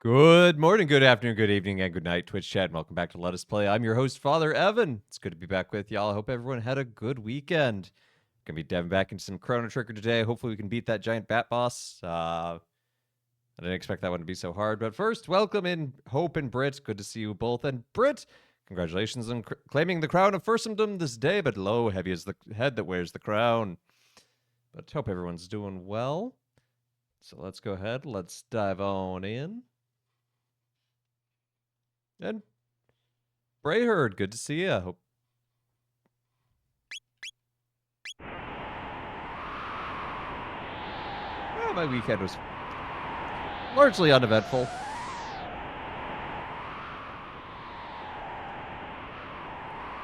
Good morning, good afternoon, good evening, and good night, Twitch chat. And welcome back to Let Us Play. I'm your host, Father Evan. It's good to be back with y'all. I hope everyone had a good weekend. Gonna be diving back into some Chrono Trigger today. Hopefully, we can beat that giant bat boss. I didn't expect that one to be so hard. But first, welcome in Hope and Britt. Good to see you both. And Britt, congratulations on claiming the crown of firstdom this day. But lo, heavy is the head that wears the crown. But hope everyone's doing well. So let's go ahead. Let's dive on in. And Brayherd, good to see you. Hope. Well, my weekend was largely uneventful.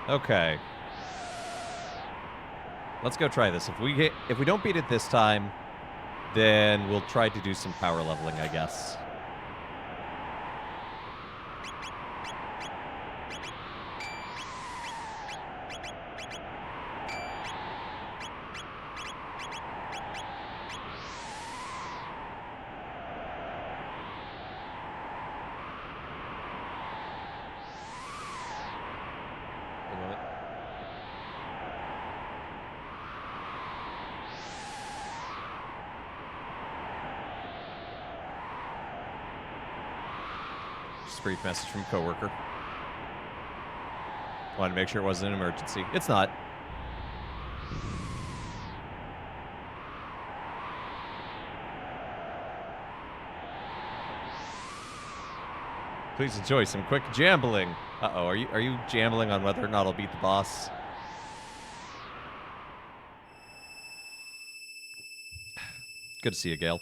Okay. Let's go try this. If we don't beat it this time, then we'll try to do some power leveling, I guess. Just a brief message from a coworker. Wanted to make sure it wasn't an emergency. It's not. Please enjoy some quick jambling. Uh-oh, are you jambling on whether or not I'll beat the boss? Good to see you, Gale.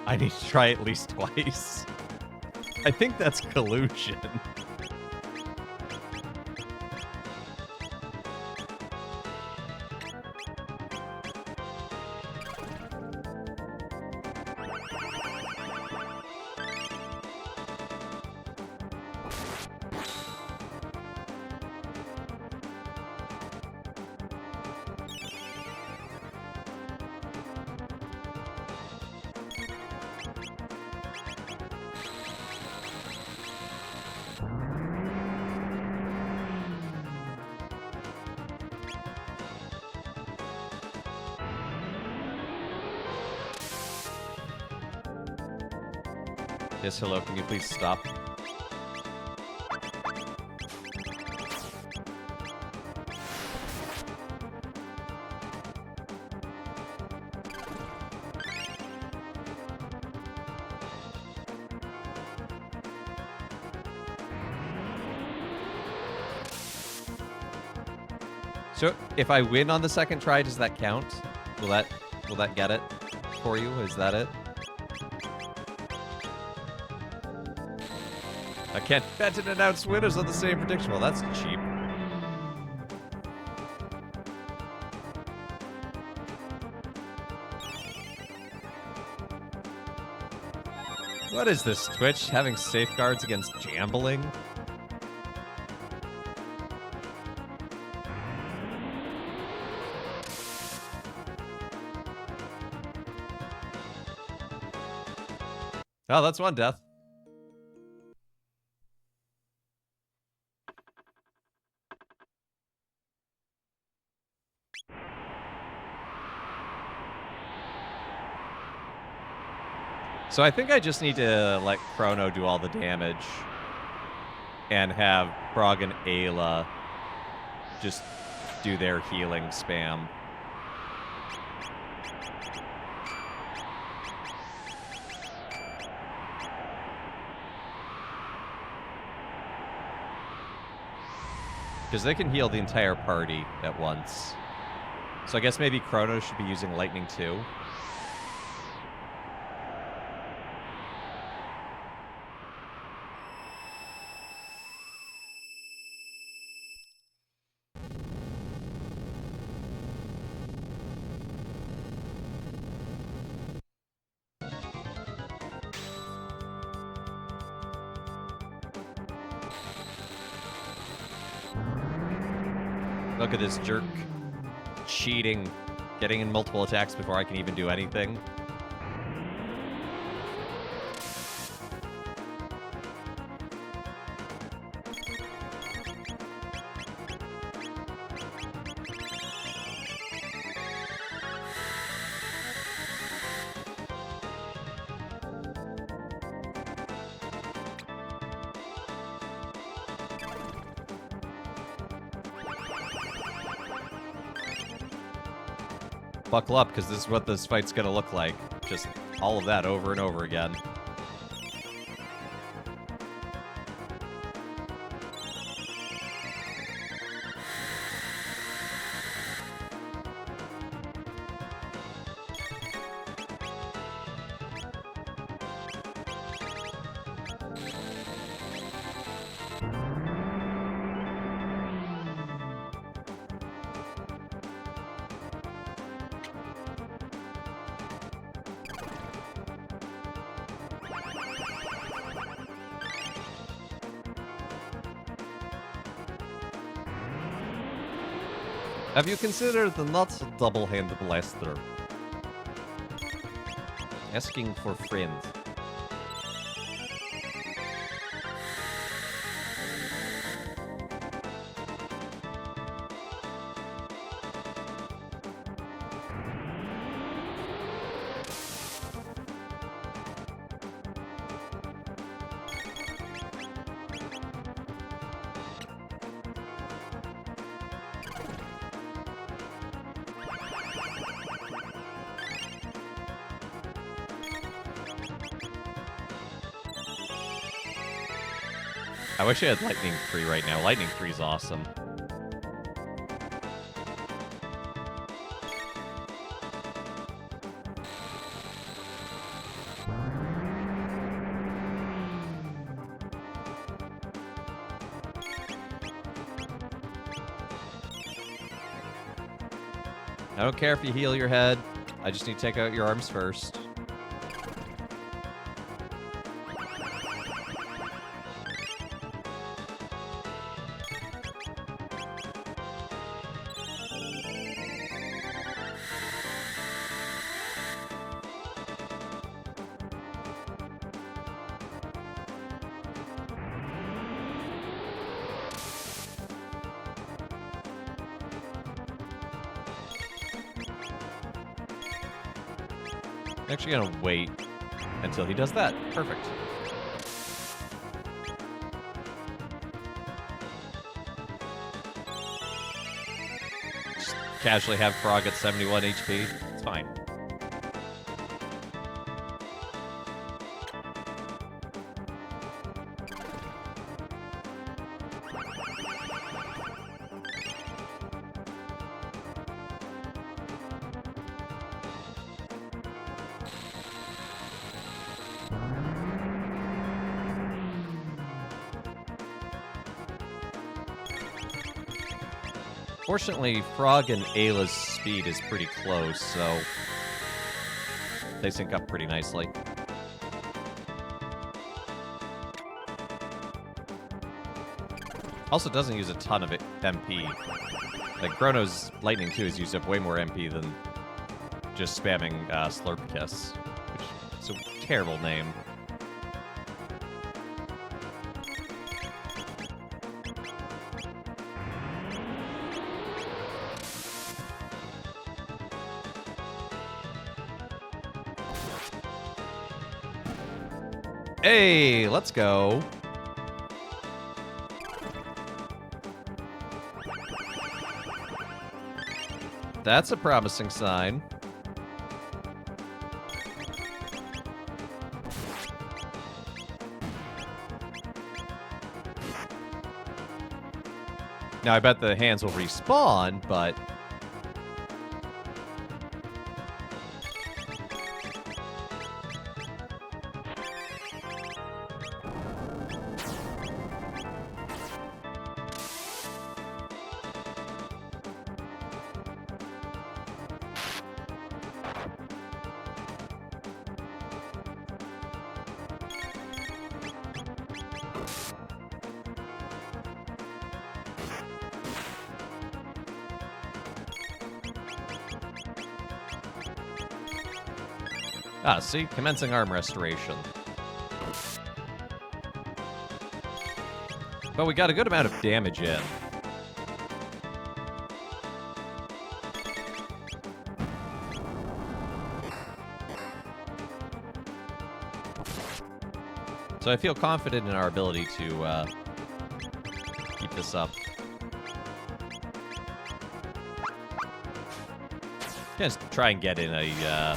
I need to try at least twice. I think that's collusion. Yes, hello, can you please stop? So, if I win on the second try, does that count? Will that get it for you? Is that it? I can't bet and announce winners on the same prediction. Well, that's cheap. What is this, Twitch? Having safeguards against jambling? Oh, that's one death. So I think I just need to let Chrono do all the damage and have Brog and Ayla just do their healing spam. Because they can heal the entire party at once. So I guess maybe Chrono should be using Lightning too. Look at this jerk. Cheating. Getting in multiple attacks before I can even do anything. Buckle up, because this is what this fight's gonna look like. Just all of that over and over again. Have you considered the not double-hand blaster? Asking for friends. I wish I had Lightning 3 right now. Lightning 3 is awesome. I don't care if you heal your head. I just need to take out your arms first. I'm actually gonna wait until he does that. Perfect. Just casually have Frog at 71 HP. It's fine. Fortunately, Frog and Ayla's speed is pretty close, so they sync up pretty nicely. Also doesn't use a ton of MP. Like, Chrono's Lightning 2 has used up way more MP than just spamming Slurp Kiss, which is a terrible name. Hey, let's go. That's a promising sign. Now, I bet the hands will respawn, but... Ah, see? Commencing arm restoration. But we got a good amount of damage in. So I feel confident in our ability to keep this up. Just try and get in a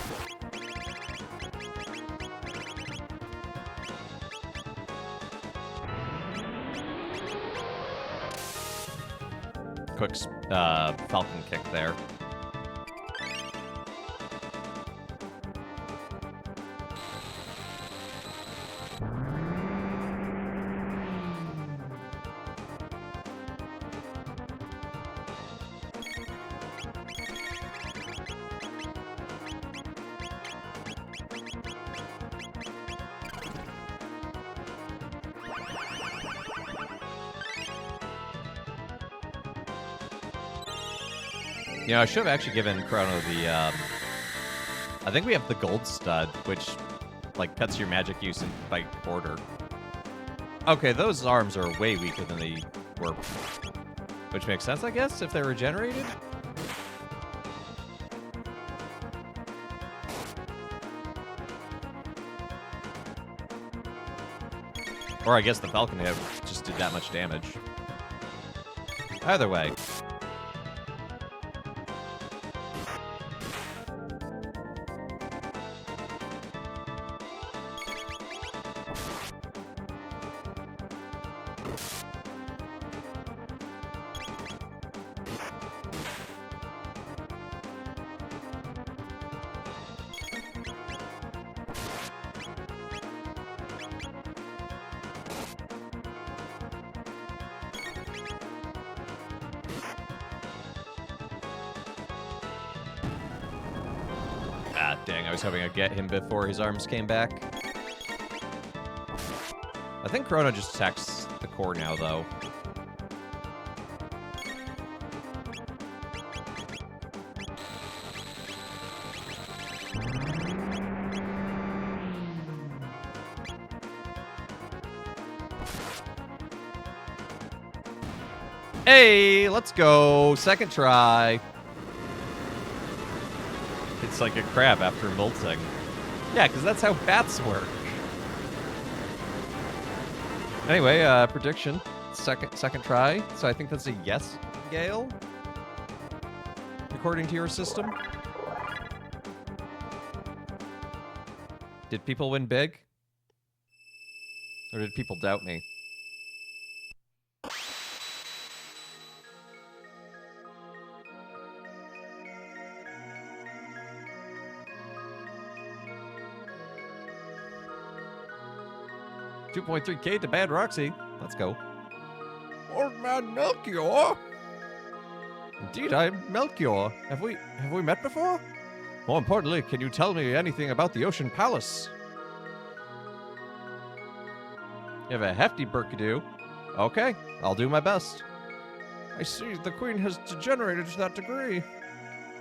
quick falcon kick there. You know, I should have actually given Chrono the, I think we have the gold stud, which, like, cuts your magic use in by quarter. Okay, those arms are way weaker than they were. Which makes sense, I guess, if they're regenerated? Or I guess the Falcon Head just did that much damage. Either way. Ah, dang, I was hoping I'd get him before his arms came back. I think Chrono just attacks the core now, though. Hey, let's go. Second try. It's like a crab after molting. Yeah, because that's how bats work. Anyway, prediction. Second try. So I think that's a yes, Gale? According to your system? Did people win big? Or did people doubt me? $2.3K to Bad Roxy. Let's go. Old man Melchior? Indeed, I'm Melchior. Have we met before? More importantly, can you tell me anything about the Ocean Palace? You have a hefty Burkadoo. Okay, I'll do my best. I see, the Queen has degenerated to that degree.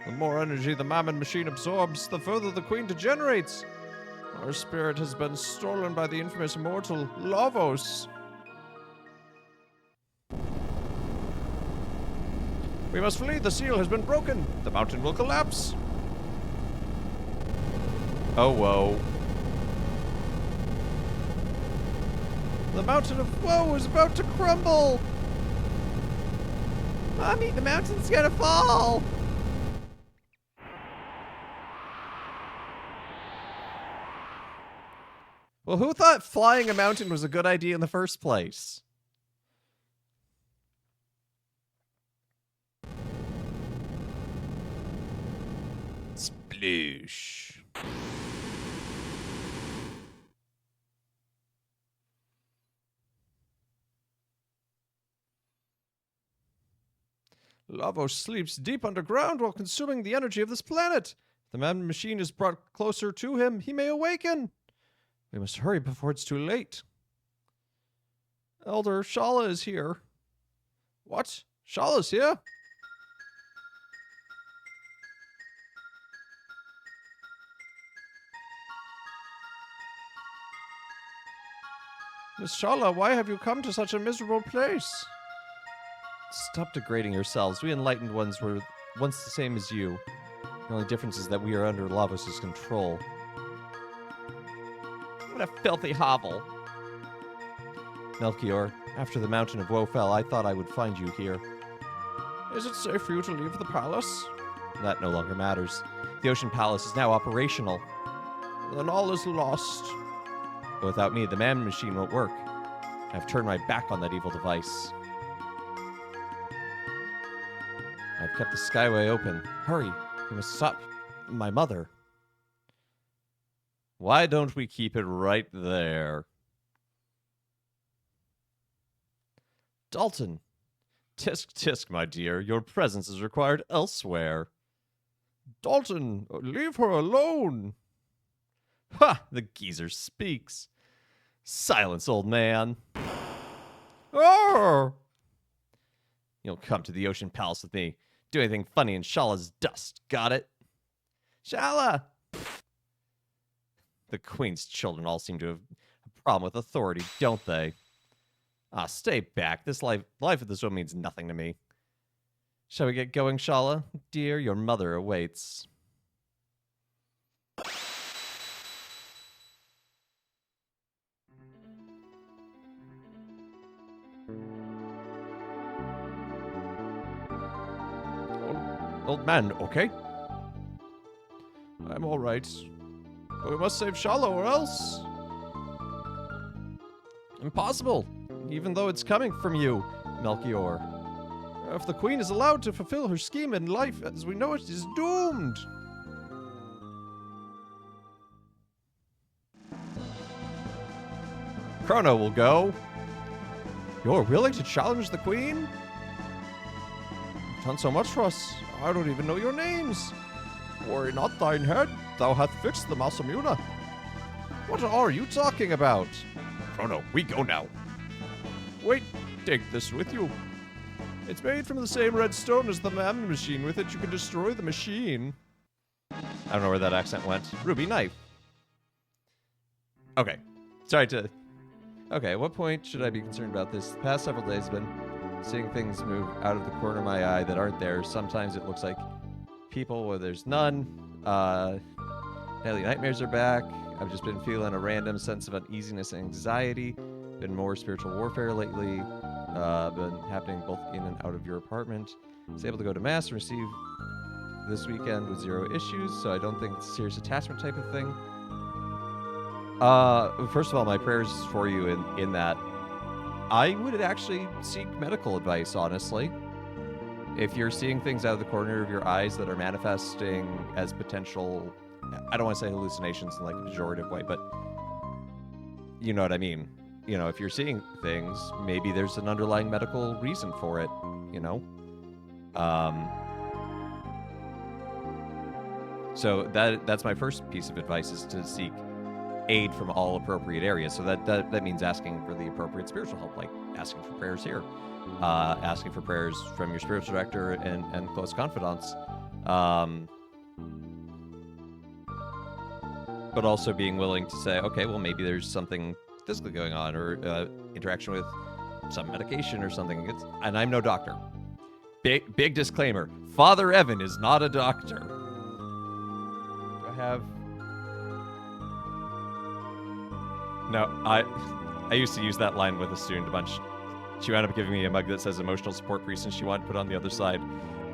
The more energy the Mammon machine absorbs, the further the Queen degenerates. Our spirit has been stolen by the infamous mortal Lavos. We must flee. The seal has been broken. The mountain will collapse. Oh, whoa. The mountain of woe is about to crumble. Mommy, the mountain's gonna fall. Well, who thought flying a mountain was a good idea in the first place? Sploosh. Lavos sleeps deep underground while consuming the energy of this planet. If the man machine is brought closer to him, he may awaken. We must hurry before it's too late. Elder Shala is here. What? Shala's here? Miss Shala, why have you come to such a miserable place? Stop degrading yourselves. We enlightened ones were once the same as you. The only difference is that we are under Lavos' control. What a filthy hovel. Melchior, after the Mountain of Woe fell, I thought I would find you here. Is it safe for you to leave the palace? That no longer matters. The Ocean Palace is now operational. Then all is lost. But without me, the man machine won't work. I've turned my back on that evil device. I've kept the skyway open. Hurry, we must stop my mother. Why don't we keep it right there? Dalton. Tisk, tisk, my dear. Your presence is required elsewhere. Dalton, leave her alone. Ha! The geezer speaks. Silence, old man. Arr! You'll come to the Ocean Palace with me. Do anything funny in Shala's dust. Got it? Shala! The Queen's children all seem to have a problem with authority, don't they? Ah, stay back. This life at this room means nothing to me. Shall we get going, Shala? Dear, your mother awaits. Old man, okay? I'm all right. But we must save Shala or else. Impossible, even though it's coming from you, Melchior. If the Queen is allowed to fulfill her scheme in life as we know it is doomed. Chrono will go. You're willing to challenge the Queen? You've done so much for us. I don't even know your names. Worry not thine head. Thou hast fixed the Masamuna. What are you talking about? Chrono, we go now. Wait, take this with you. It's made from the same red stone as the man machine. With it, you can destroy the machine. I don't know where that accent went. Ruby knife. Okay. Sorry to... Okay, at what point should I be concerned about this? The past several days have been seeing things move out of the corner of my eye that aren't there. Sometimes it looks like people where there's none. Daily nightmares are back. I've just been feeling a random sense of uneasiness and anxiety. Been more spiritual warfare lately. Been happening both in and out of your apartment. Was able to go to mass and receive this weekend with 0 issues, so I don't think it's a serious attachment type of thing. First of all, my prayers for you in that. I would actually seek medical advice, honestly. If you're seeing things out of the corner of your eyes that are manifesting as potential, I don't want to say hallucinations in like a pejorative way, but you know what I mean. You know, if you're seeing things, maybe there's an underlying medical reason for it, you know? So that's my first piece of advice, is to seek aid from all appropriate areas. So that means asking for the appropriate spiritual help, like asking for prayers here, asking for prayers from your spiritual director and close confidants, but also being willing to say, okay, well, maybe there's something physically going on, or interaction with some medication or something. And I'm no doctor. Big disclaimer: Father Evan is not a doctor. Do I have? No, I used to use that line with a student a bunch. She wound up giving me a mug that says emotional support priest, and she wanted to put on the other side,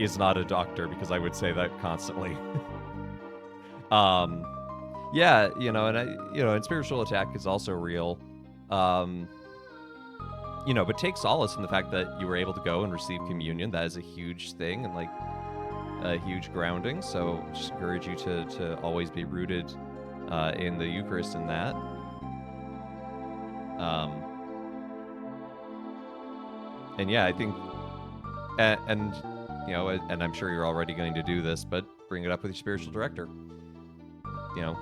is not a doctor, because I would say that constantly. Yeah, you know, and spiritual attack is also real. You know, but take solace in the fact that you were able to go and receive communion. That is a huge thing and like a huge grounding. So just encourage you to always be rooted in the Eucharist and that. And yeah, I think, and you know, and I'm sure you're already going to do this, but bring it up with your spiritual director. You know,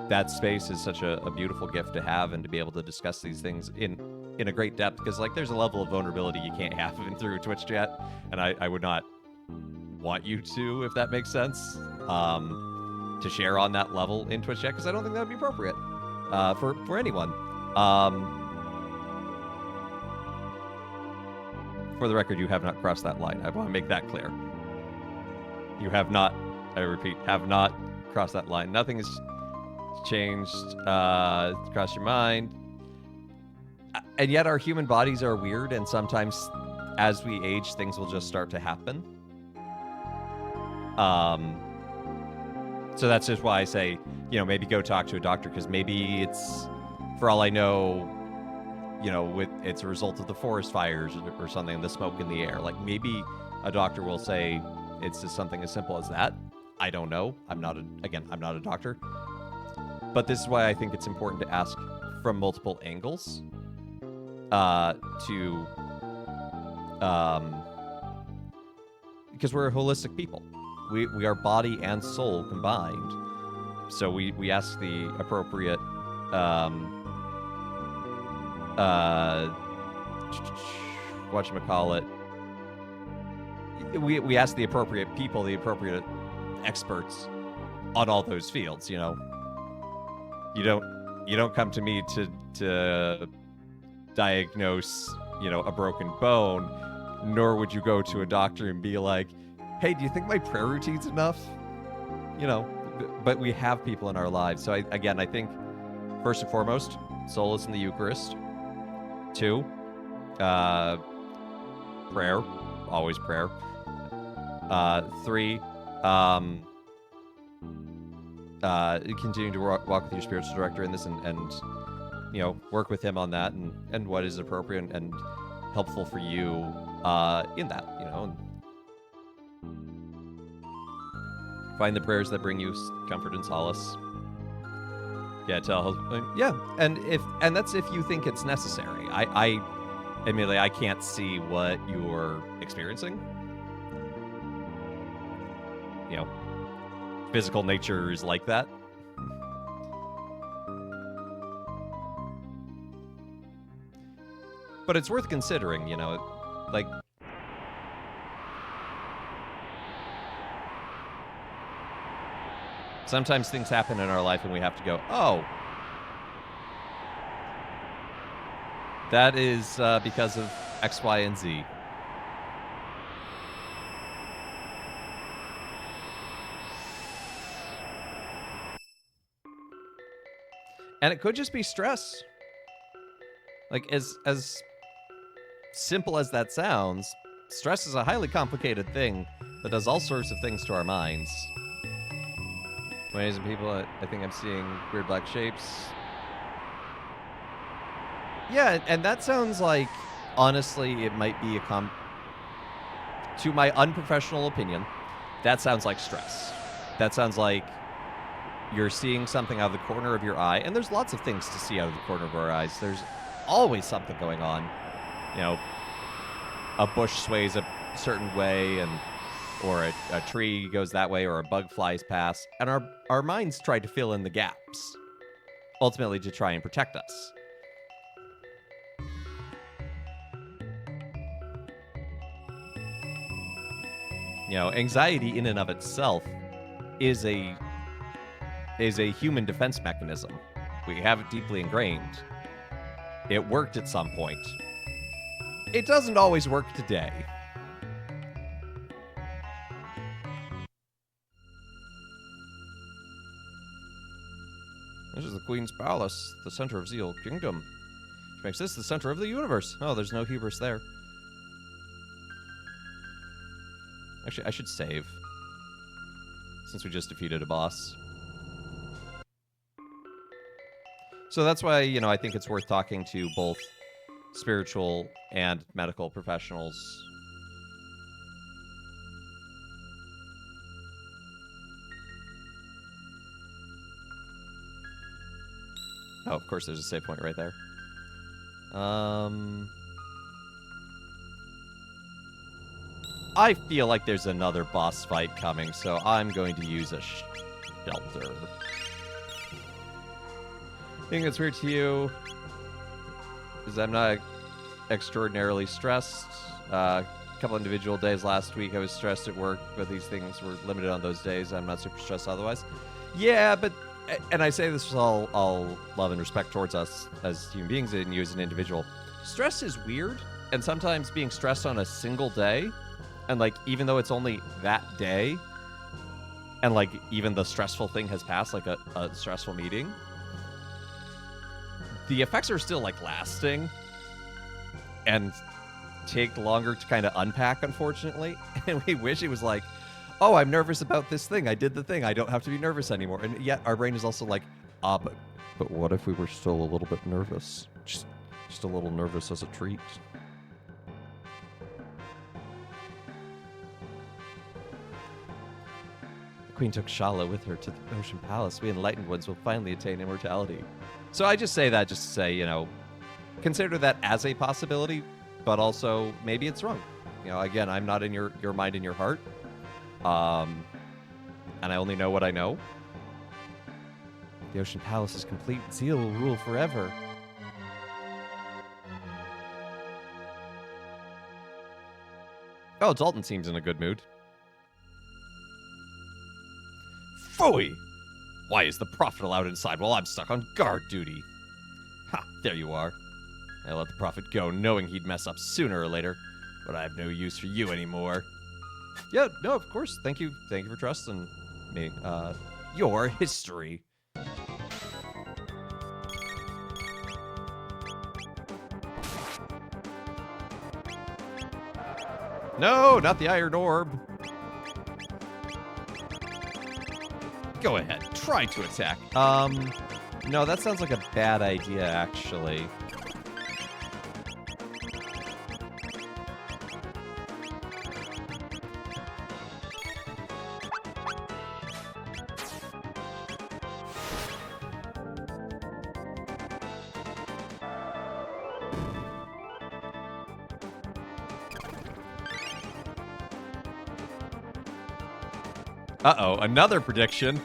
that space is such a beautiful gift to have, and to be able to discuss these things in a great depth, because like there's a level of vulnerability you can't have through Twitch chat, and I would not want you to, if that makes sense, to share on that level in Twitch chat, because I don't think that would be appropriate for anyone. For the record, you have not crossed that line. I want to make that clear. You have not, I repeat, have not crossed that line. Nothing has changed across your mind. And yet our human bodies are weird, and sometimes as we age, things will just start to happen. So that's just why I say, maybe go talk to a doctor, because maybe it's, for all I know, it's a result of the forest fires or something, the smoke in the air. Like, maybe a doctor will say it's just something as simple as that. I don't know. I'm not a doctor. But this is why I think it's important to ask from multiple angles. Because we're a holistic people. We are body and soul combined. So we ask the appropriate whatchamacallit. We ask the appropriate people, the appropriate experts on all those fields, You don't come to me to diagnose, a broken bone, nor would you go to a doctor and be like, hey, do you think my prayer routine's enough? But we have people in our lives. So I think, first and foremost, solace in the Eucharist. 2, prayer, always prayer. 3, continue to walk with your spiritual director in this and work with him on that and what is appropriate and helpful for you in that, find the prayers that bring you comfort and solace. Yeah, and that's if you think it's necessary. I admittedly, I can't see what you're experiencing. Physical nature is like that. But it's worth considering, like, sometimes things happen in our life and we have to go, oh, that is because of X, Y, and Z. And it could just be stress. Like, as simple as that sounds, stress is a highly complicated thing that does all sorts of things to our minds. Ways and people, I think I'm seeing weird black shapes. Yeah, and that sounds like, honestly, it might be to my unprofessional opinion, that sounds like stress. That sounds like you're seeing something out of the corner of your eye, and there's lots of things to see out of the corner of our eyes. There's always something going on. A bush sways a certain way, or a tree goes that way, or a bug flies past, and our minds try to fill in the gaps, ultimately to try and protect us. Anxiety in and of itself is a human defense mechanism. We have it deeply ingrained. It worked at some point. It doesn't always work today. This is the Queen's Palace, the center of Zeal Kingdom, which makes this the center of the universe. Oh, there's no hubris there. Actually, I should save, since we just defeated a boss. So that's why, I think it's worth talking to both spiritual and medical professionals. Oh, of course, there's a save point right there. I feel like there's another boss fight coming, so I'm going to use a shelter. I think it's weird to you is I'm not extraordinarily stressed. A couple individual days last week I was stressed at work, but these things were limited on those days. I'm not super stressed otherwise. Yeah, but, and I say this with all love and respect towards us as human beings and you as an individual. Stress is weird And sometimes being stressed on a single day, and like even though it's only that day, and like even the stressful thing has passed, like a stressful meeting, the effects are still like lasting and take longer to kind of unpack, unfortunately. And we wish it was like, oh, I'm nervous about this thing. I did the thing. I don't have to be nervous anymore. And yet our brain is also like, but what if we were still a little bit nervous? Just a little nervous as a treat. The queen took Shala with her to the Ocean Palace. We enlightened ones will finally attain immortality. So I just say that just to say, you know, consider that as a possibility, but also maybe it's wrong. You know, again, I'm not in your mind and your heart. And I only know what I know. The Ocean Palace is complete. Zeal will rule forever. Oh, Dalton seems in a good mood. Phooey! Why is the prophet allowed inside while I'm stuck on guard duty? Ha, there you are. I let the prophet go knowing he'd mess up sooner or later, but I have no use for you anymore. Yeah, no, of course. Thank you. Thank you for trusting me. Your history. No, not the iron orb. Go ahead. Try to attack. No, that sounds like a bad idea, actually. Uh-oh, another prediction.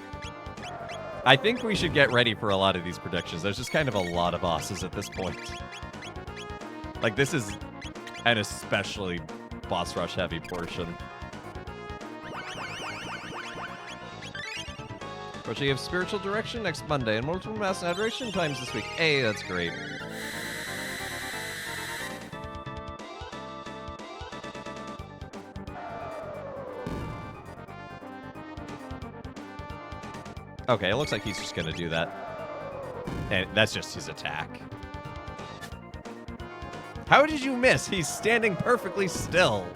I think we should get ready for a lot of these predictions. There's just kind of a lot of bosses at this point. Like, this is an especially boss rush heavy portion. But you have spiritual direction next Monday and multiple mass and adoration times this week. Hey, that's great. Okay, it looks like he's just gonna do that. And that's just his attack. How did you miss? He's standing perfectly still.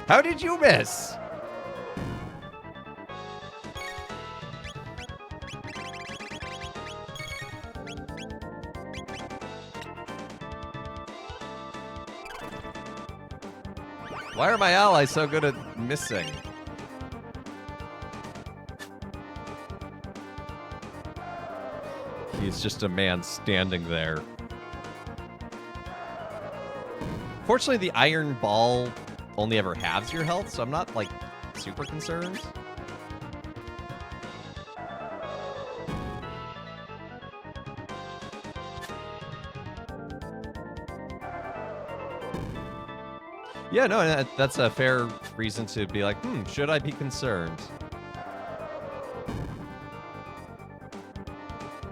How did you miss? Why are my allies so good at missing? He's just a man standing there. Fortunately, the iron ball only ever halves your health, so I'm not, like, super concerned. Yeah, no, that's a fair reason to be like, should I be concerned?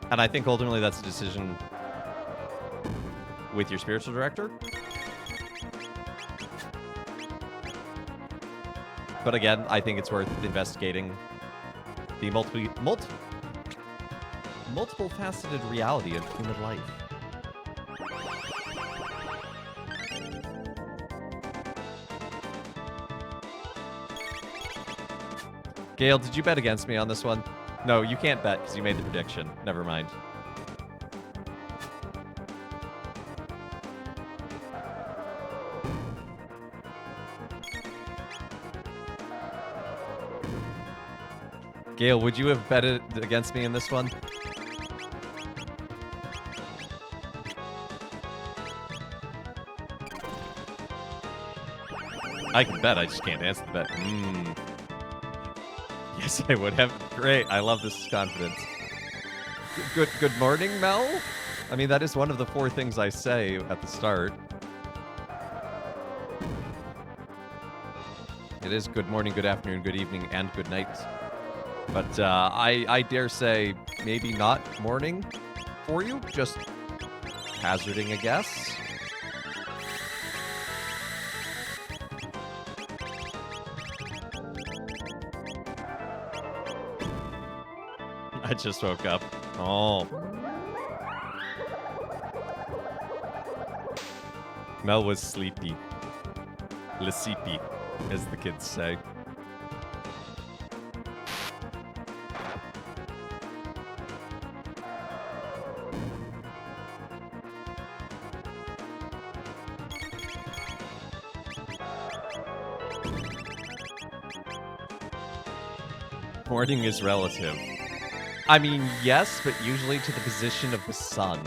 And I think ultimately that's a decision with your spiritual director. But again, I think it's worth investigating the multiple faceted reality of human life. Gale, did you bet against me on this one? No, you can't bet because you made the prediction. Never mind. Gale, would you have betted against me in this one? I can bet, I just can't answer the bet. Yes, I would have. Great, I love this confidence. Good morning, Mel? I mean, that is one of the 4 things I say at the start. It is good morning, good afternoon, good evening, and good night. But I dare say maybe not morning for you, just hazarding a guess. I just woke up. Oh. Mel was sleepy. Sleepy, as the kids say. Morning is relative. I mean, yes, but usually to the position of the sun.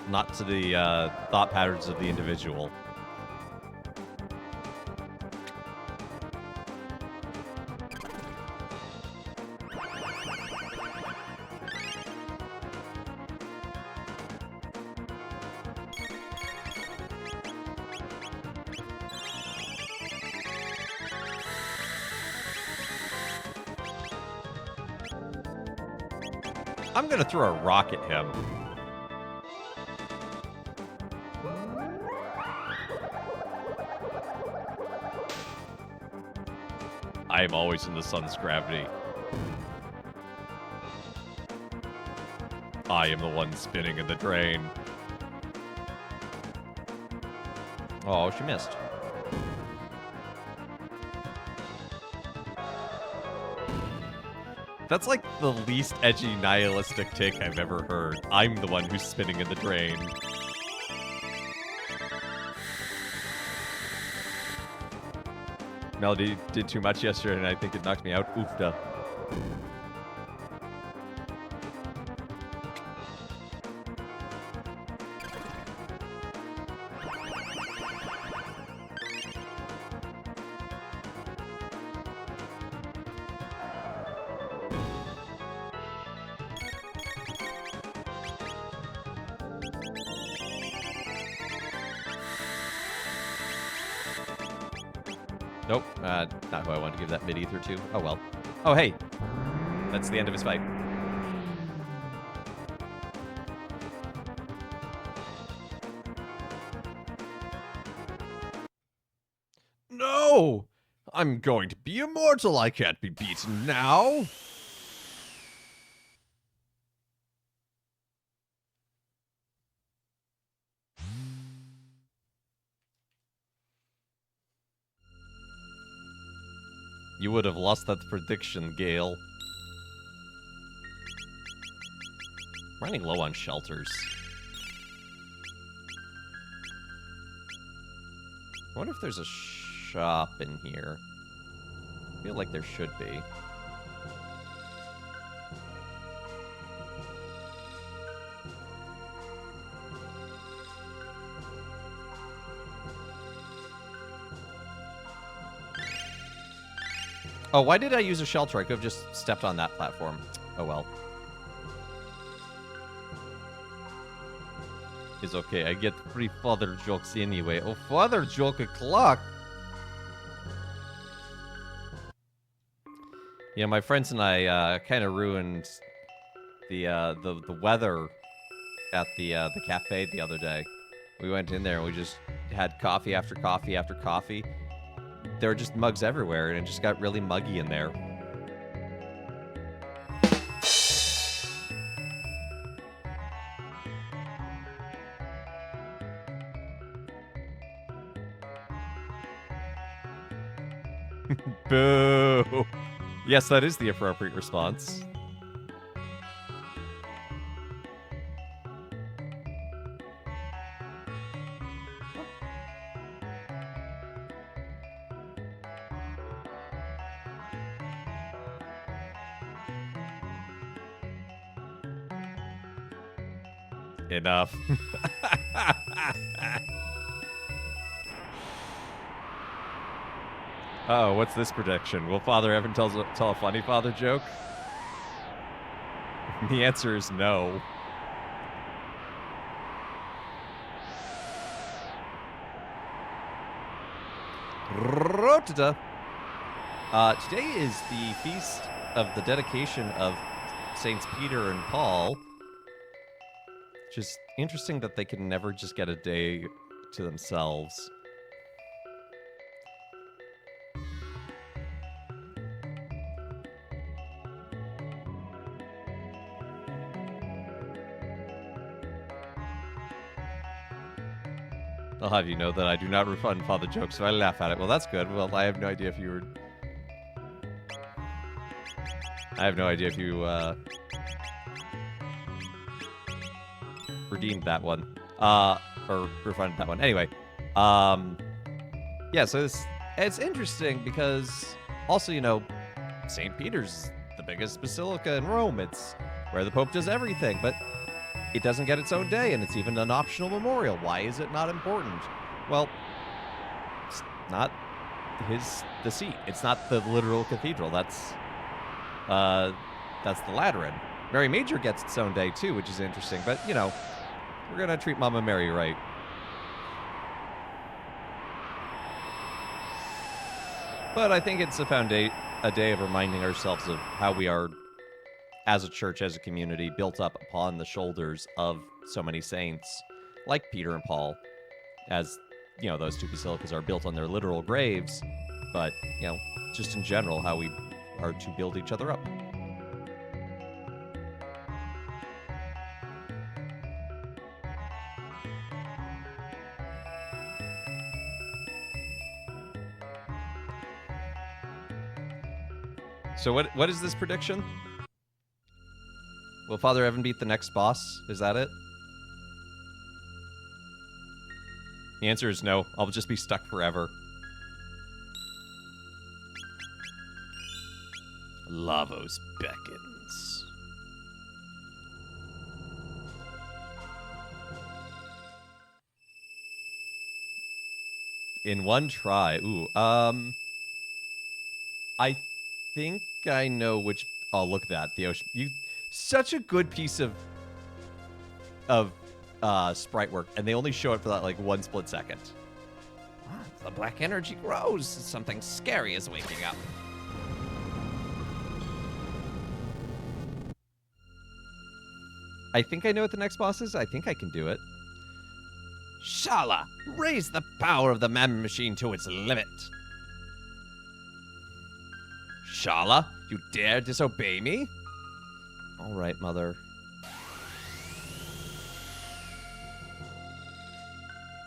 Not to the thought patterns of the individual. I'm gonna throw a rock at him. I am always in the sun's gravity. I am the one spinning in the drain. Oh, she missed. That's like the least edgy nihilistic take I've ever heard. I'm the one who's spinning in the drain. Melody did too much yesterday, and I think it knocked me out. Oofda. Nope, not who I wanted to give that mid-ether to. Oh well. Oh hey, that's the end of his fight. No! I'm going to be immortal. I can't be beaten now. You would have lost that prediction, Gale. Running low on shelters. I wonder if there's a shop in here. I feel like there should be. Oh, why did I use a shelter? I could have just stepped on that platform. Oh well. It's okay, I get free father jokes anyway. Oh, father joke o'clock! Yeah, my friends and I kind of ruined the weather at the cafe the other day. We went in there and we just had coffee after coffee after coffee. There were just mugs everywhere, and it just got really muggy in there. Boo! Yes, that is the appropriate response. Enough. Oh, what's this prediction? Will Father Evan tell a funny father joke? The answer is no. Rotata. Today is the feast of the dedication of Saints Peter and Paul. Just interesting that they can never just get a day to themselves. I'll have you know that I do not refund father jokes, so I laugh at it. Well, that's good. Well, I have no idea if you were... I have no idea if you, redeemed that one. Or refunded that one. Anyway, yeah, so it's interesting because also, you know, St. Peter's the biggest basilica in Rome. It's where the Pope does everything, but it doesn't get its own day, and it's even an optional memorial. Why is it not important? Well, it's not the seat. It's not the literal cathedral. That's the Lateran. Mary Major gets its own day too, which is interesting. But you know, we're gonna treat Mama Mary right. But I think it's a day of reminding ourselves of how we are, as a church, as a community, built up upon the shoulders of so many saints, like Peter and Paul, as, you know, those two basilicas are built on their literal graves, but, you know, just in general, how we are to build each other up. So what is this prediction? Will Father Evan beat the next boss? Is that it? The answer is no. I'll just be stuck forever. Lavos beckons. In one try. Ooh, I think I know which... Oh, look at that. The ocean... Such a good piece of sprite work, and they only show it for that, like, 1 split second. The black energy grows. Something scary is waking up. I think I know what the next boss is. I think I can do it. Shala, raise the power of the Mammon Machine to its limit. Shala, you dare disobey me? All right, Mother.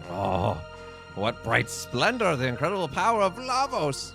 Oh, what bright splendor, the incredible power of Lavos.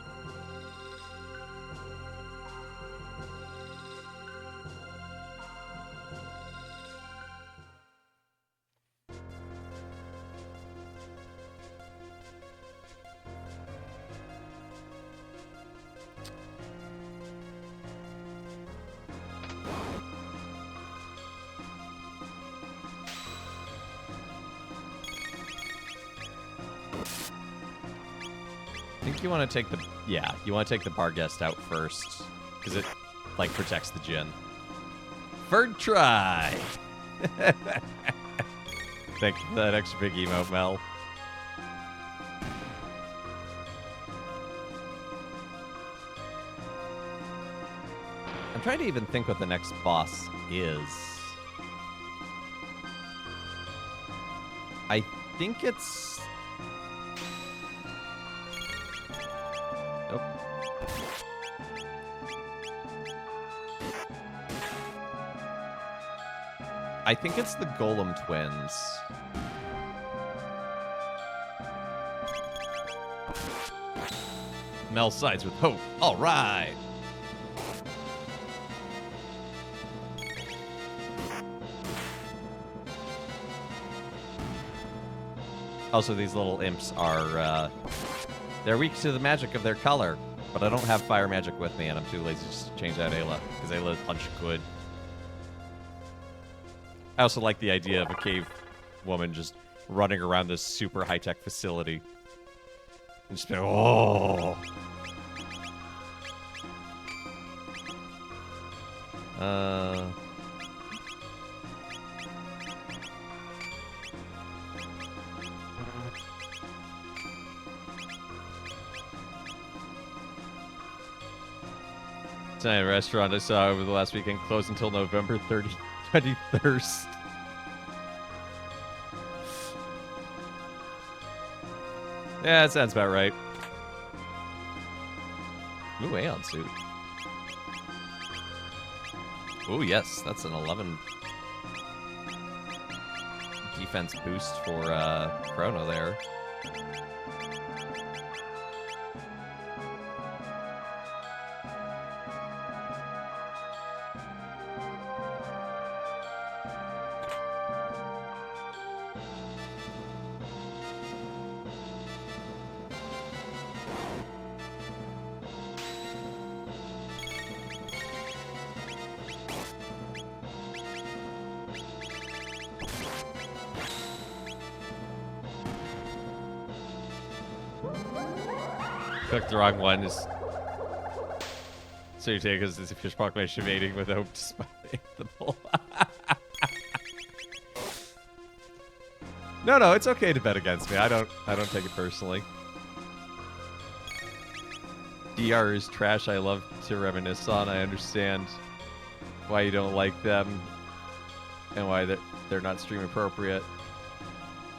I think you want to take the... Yeah, you want to take the bar guest out first. Because it, like, protects the gin. Third try! Thanks for that extra big emote, Mel. I'm trying to even think what the next boss is. I think it's... Nope. I think it's the Golem twins. Mel sides with hope. All right. Also, these little imps are, they're weak to the magic of their color, but I don't have fire magic with me, and I'm too lazy just to change out Ayla, because Ayla's punch good. I also like the idea of a cave woman just running around this super high-tech facility. And just being, oh! Italian restaurant I saw over the last weekend closed until November 23rd. Yeah, that sounds about right. Ooh, Aeon suit. Ooh, yes, that's an 11 defense boost for Chrono there. Click the wrong one. Is so you take us as if you're proclamation evading with hope despite the bull. No, it's okay to bet against me. I don't take it personally. DR is trash. I love to reminisce on. I understand why you don't like them and why they're not stream appropriate.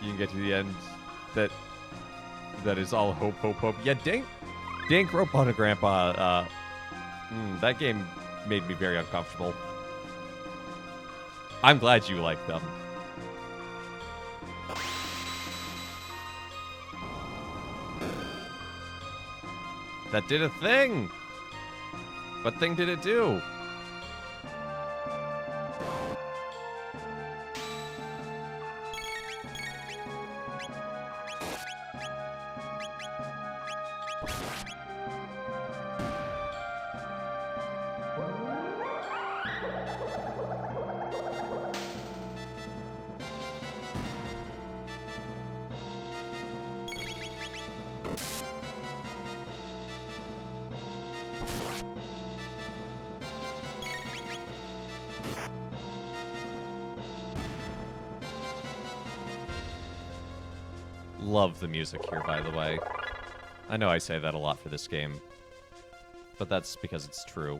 You can get to the end that is all hope. Yeah, Dank Rope on a Grandpa. That game made me very uncomfortable. I'm glad you like them. That did a thing! What thing did it do? Love the music here, by the way. I know I say that a lot for this game, but that's because it's true.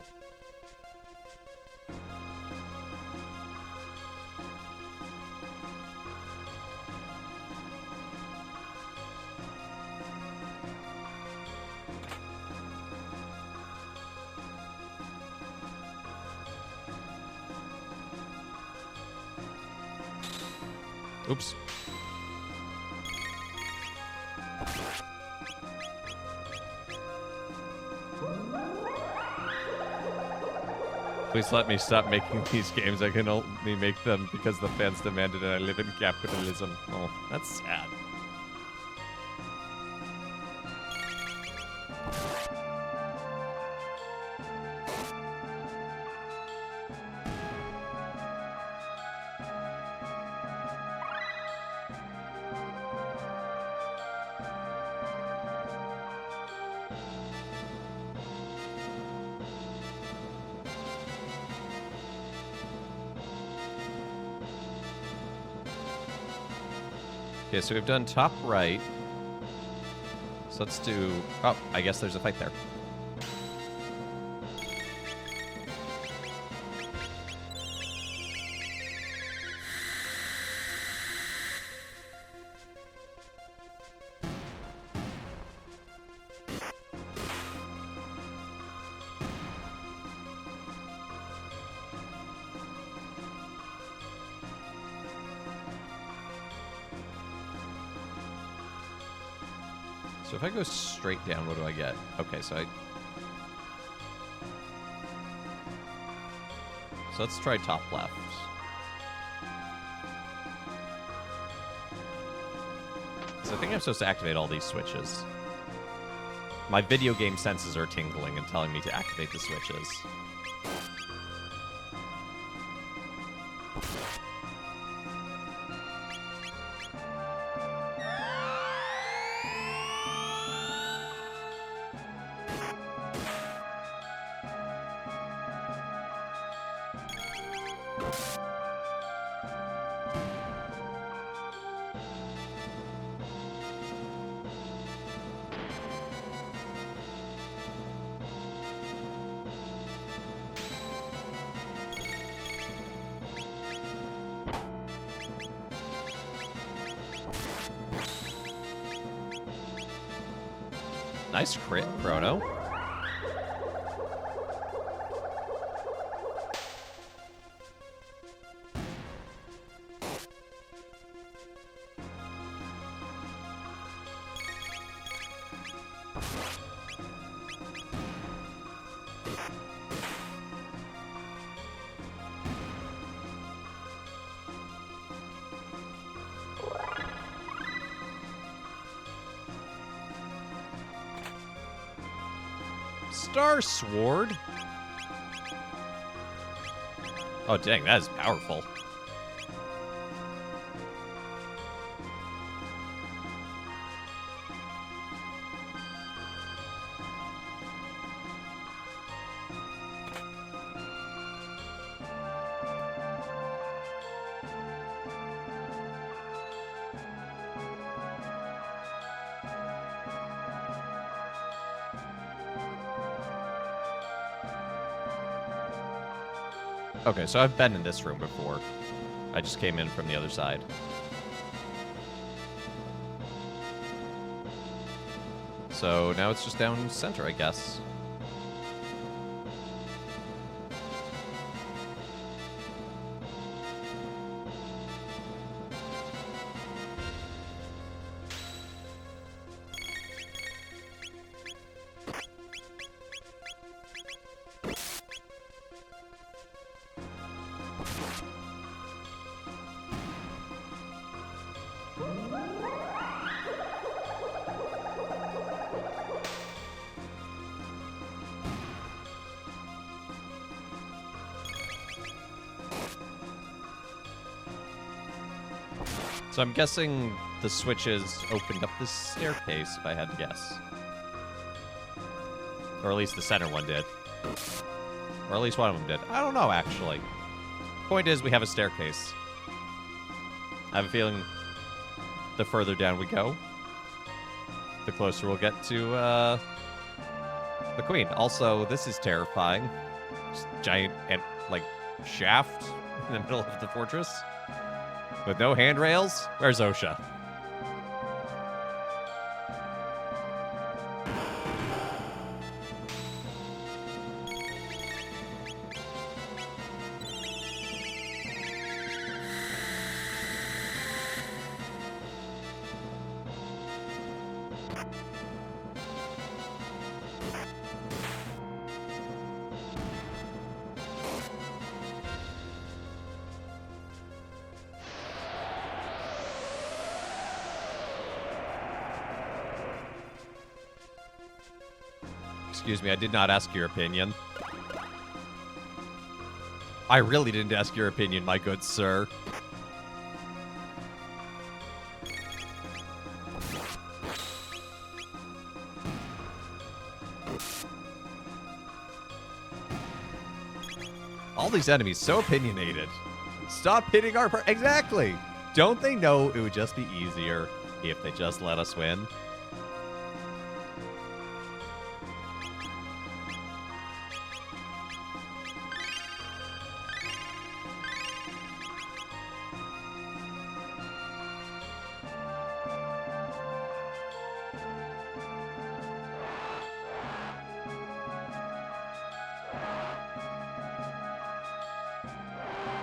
Oops. Please let me stop making these games. I can only make them because the fans demanded it. I live in capitalism. Oh, that's sad. Okay, so we've done top right. So let's do... Oh, I guess there's a fight there. So if I go straight down, what do I get? Okay, so let's try top left. So I think I'm supposed to activate all these switches. My video game senses are tingling and telling me to activate the switches. Nice crit, Chrono. Star Sword? Oh, dang, that is powerful. Okay, so I've been in this room before. I just came in from the other side. So now it's just down center, I guess. So I'm guessing the switches opened up this staircase, if I had to guess. Or at least the center one did. Or at least one of them did. I don't know, actually. Point is, we have a staircase. I have a feeling the further down we go, the closer we'll get to the queen. Also, this is terrifying. Just giant, and like, shaft in the middle of the fortress. With no handrails? Where's Osha? Excuse me, I did not ask your opinion. I really didn't ask your opinion, my good sir. All these enemies so opinionated. Stop hitting our exactly. Don't they know it would just be easier if they just let us win?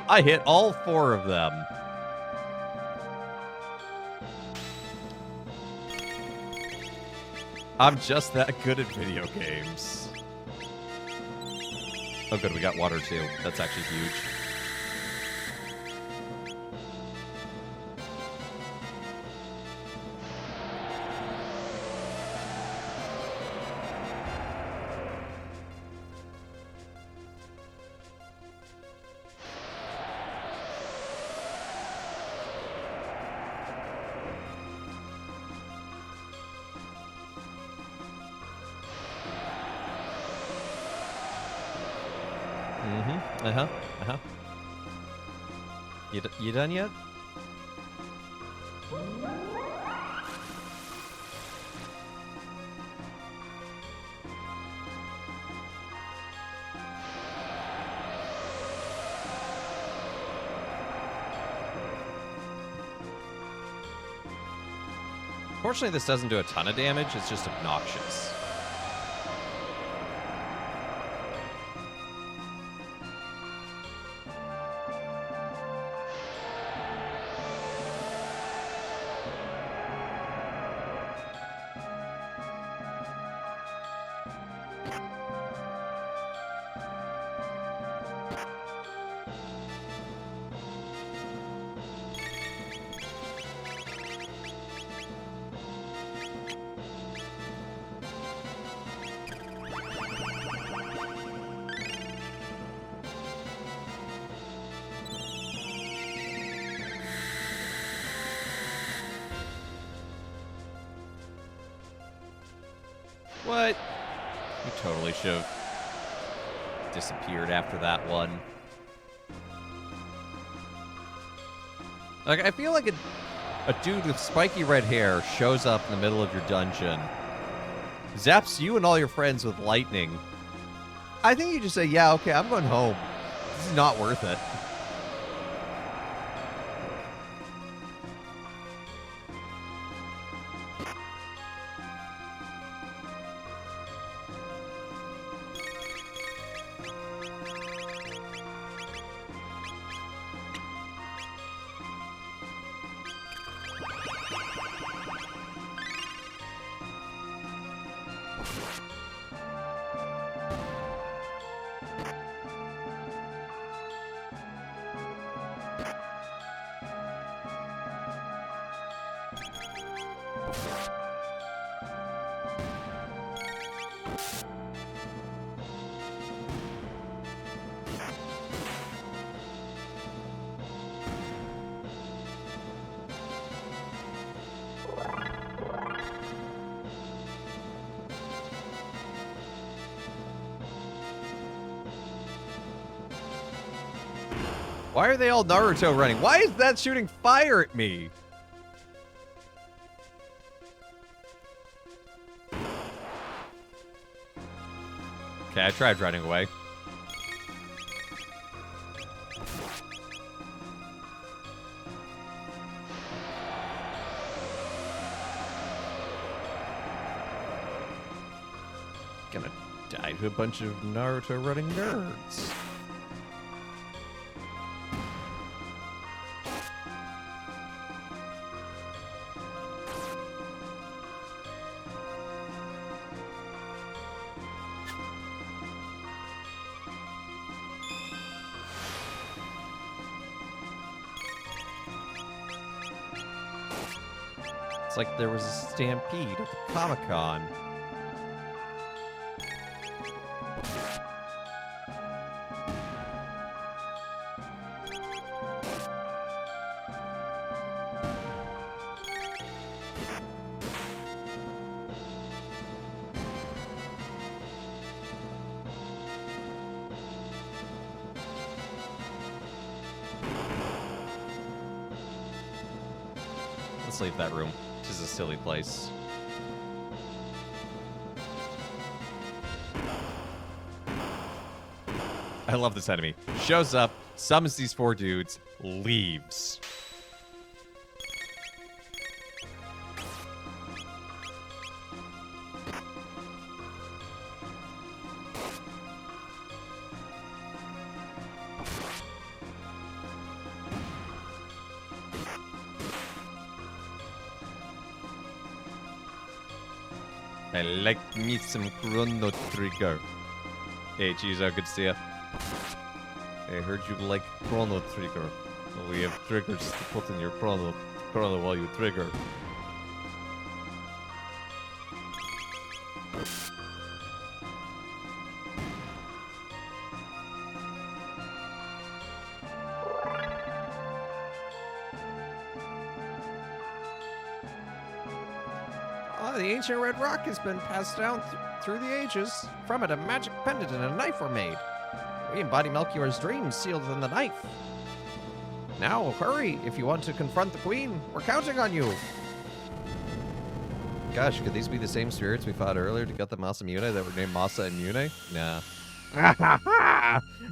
I hit all 4 of them. I'm just that good at video games. Oh good, we got water too. That's actually huge. You done yet? Fortunately, this doesn't do a ton of damage. It's just obnoxious. What? You totally should have disappeared after that one. Like, I feel like a dude with spiky red hair shows up in the middle of your dungeon, zaps you and all your friends with lightning. I think you just say, yeah, okay, I'm going home. This is not worth it. Why are they all Naruto running? Why is that shooting fire at me? Okay, I tried running away. Gonna die to a bunch of Naruto running nerds. It's like there was a stampede at the Comic-Con. Let's leave that room. This is a silly place. I love this enemy. Shows up, summons these 4 dudes, leaves. I like me some Chrono Trigger. Hey, Chizo, good to see ya. I heard you like Chrono Trigger. Well, we have triggers to put in your Chrono while you trigger. Oh, the ancient red rock has been passed down through the ages. From it, a magic pendant and a knife were made. We embody Melchior's dreams sealed in the knife. Now, hurry, if you want to confront the queen. We're counting on you. Gosh, could these be the same spirits we fought earlier to get the Masamune that were named Masa and Mune? Nah.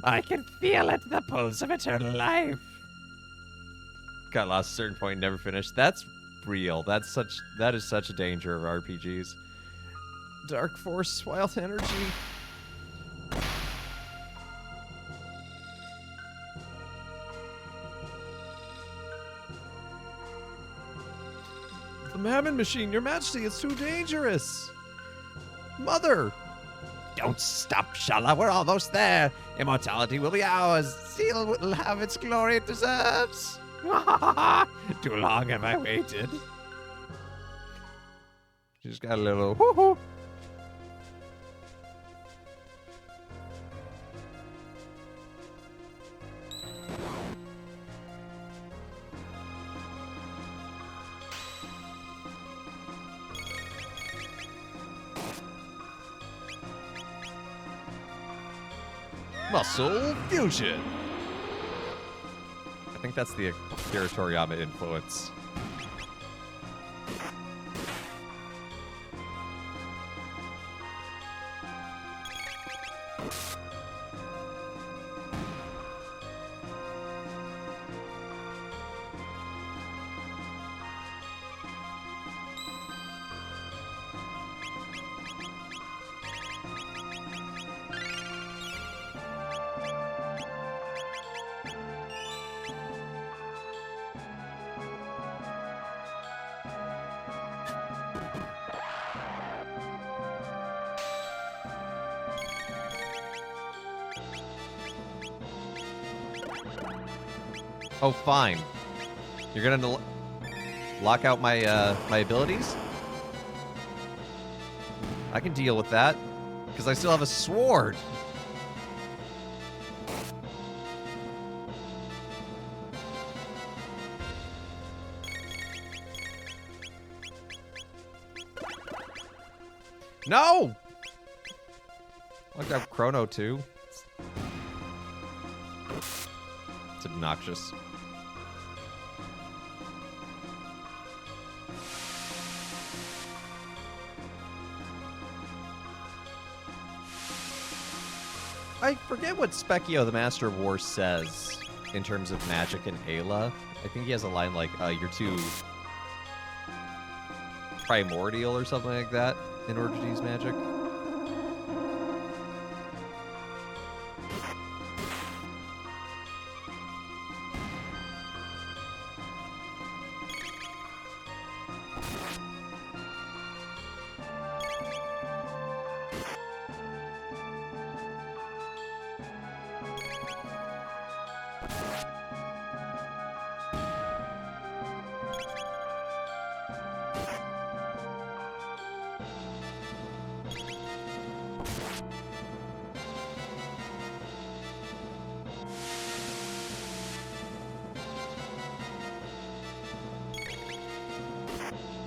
I can feel it, the pulse of eternal life. Got lost at a certain point, never finished. That's real. That is such a danger of RPGs. Dark Force, Wild Energy. The Mammon Machine, Your Majesty, it's too dangerous. Mother! Don't stop, Shala. We're almost there. Immortality will be ours. Seal will have its glory it deserves. Too long have I waited. Just got a little whoo-hoo. Muscle Fusion. I think that's the Akira Toriyama influence. Oh, fine. You're gonna lock out my my abilities? I can deal with that, because I still have a sword. No! Locked out Chrono too. It's obnoxious. I forget what Specchio, the Master of War, says in terms of magic and Ayla. I think he has a line like, you're too primordial or something like that in order to use magic.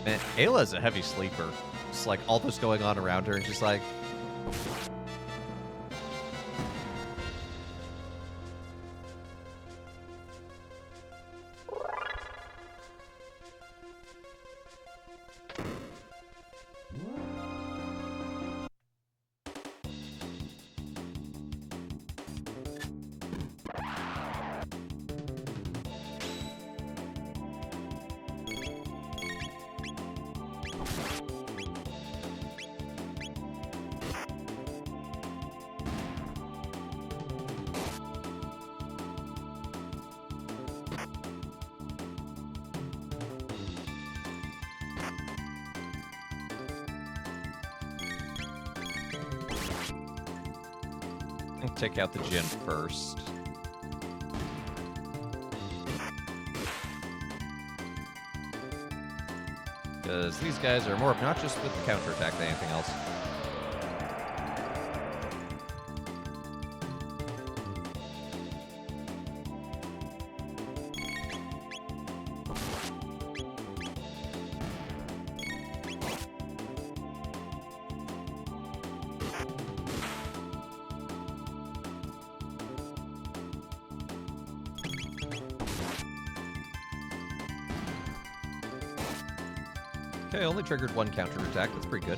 Man, Ayla's a heavy sleeper. Just like all this going on around her, and she's like, I'll take out the Jin first. Because these guys are more obnoxious with the counterattack than anything else. Okay, only triggered one counterattack. That's pretty good.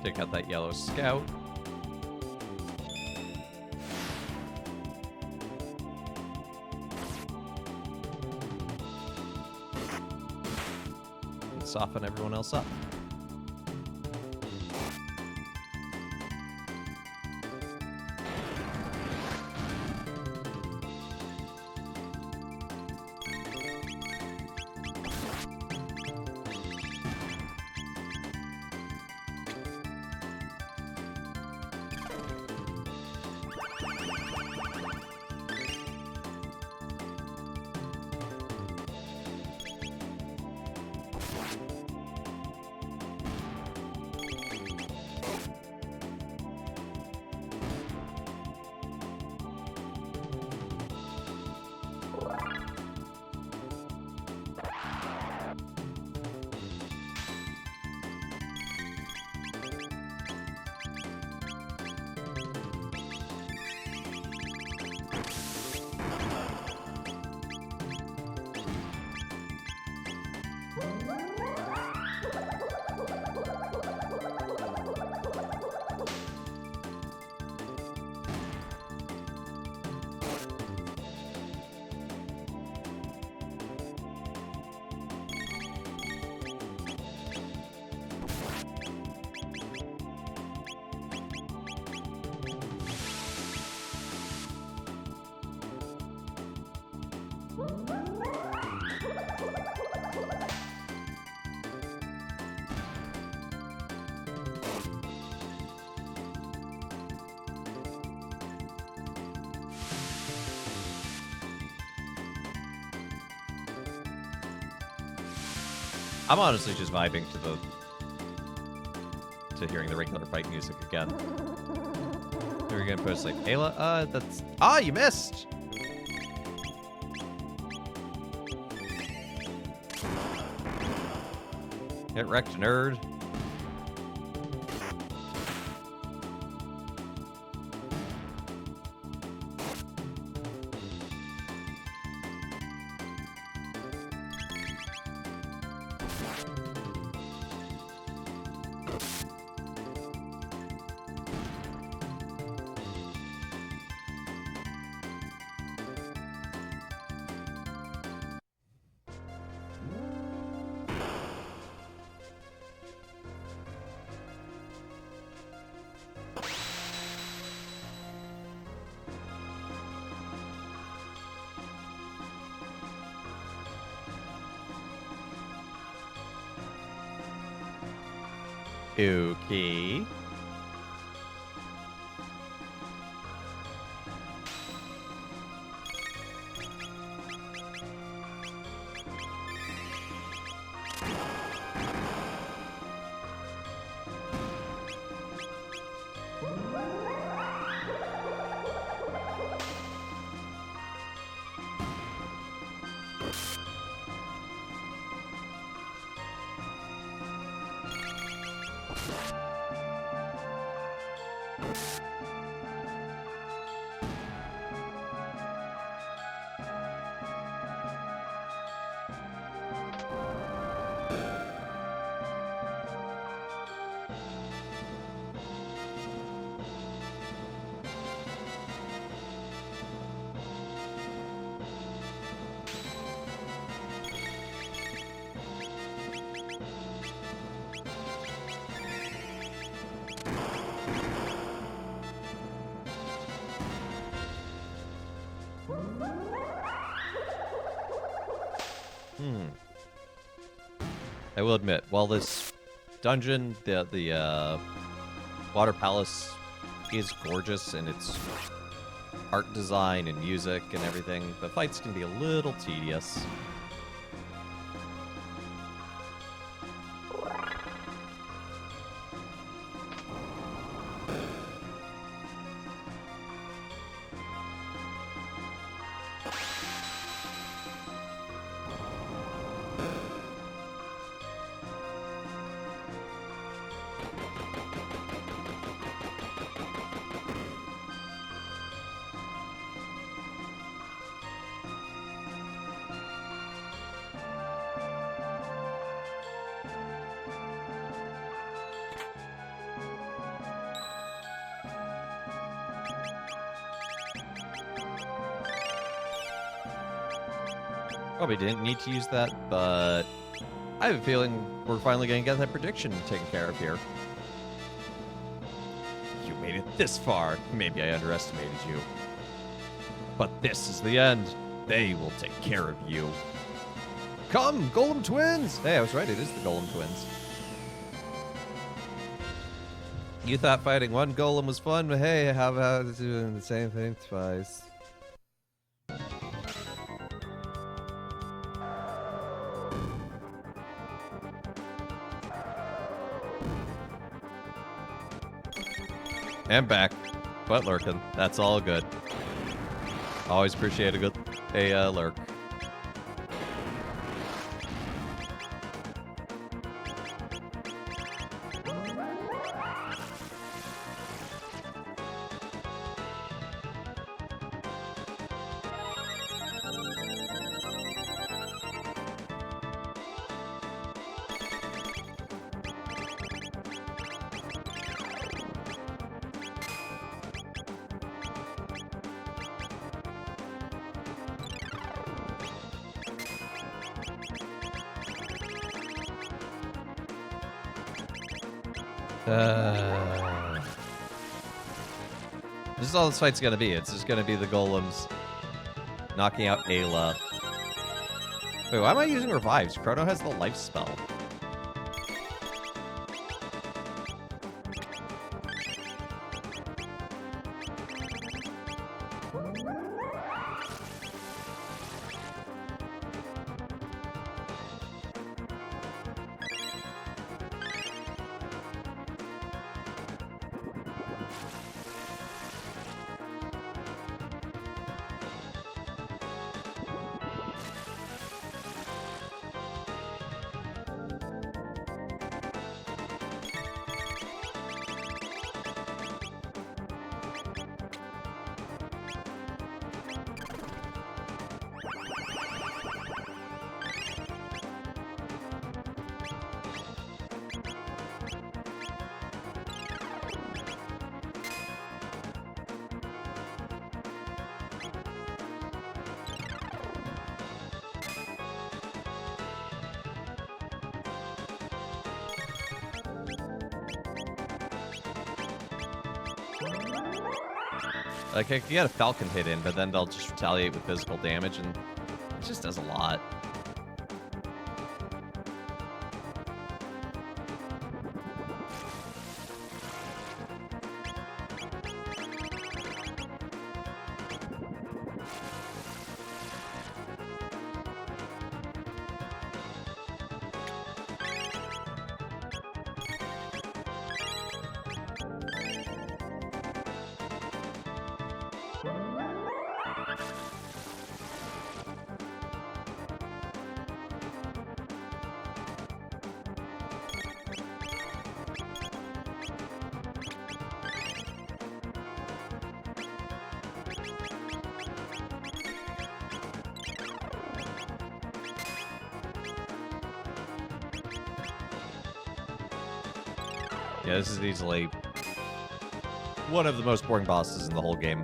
Take out that yellow scout. Soften everyone else up. I'm honestly just vibing to hearing the regular fight music again. Who are you gonna post like Ayla? That's you missed. Get wrecked, nerd. Okay. I will admit, while this dungeon, the Water Palace is gorgeous in its art design and music and everything, the fights can be a little tedious. Probably didn't need to use that, but I have a feeling we're finally going to get that prediction taken care of here. You made it this far. Maybe I underestimated you. But this is the end. They will take care of you. Come, Golem Twins! Hey, I was right. It is the Golem Twins. You thought fighting one Golem was fun, but hey, how about doing the same thing twice? And back, but lurking. That's all good. Always appreciate a lurk. This is all this fight's gonna be. It's just gonna be the golems knocking out Ayla Wait, why am I using revives? Chrono has the life spell. Like, I can get a Falcon hit in, but then they'll just retaliate with physical damage, and it just does a lot. Yeah, this is easily one of the most boring bosses in the whole game.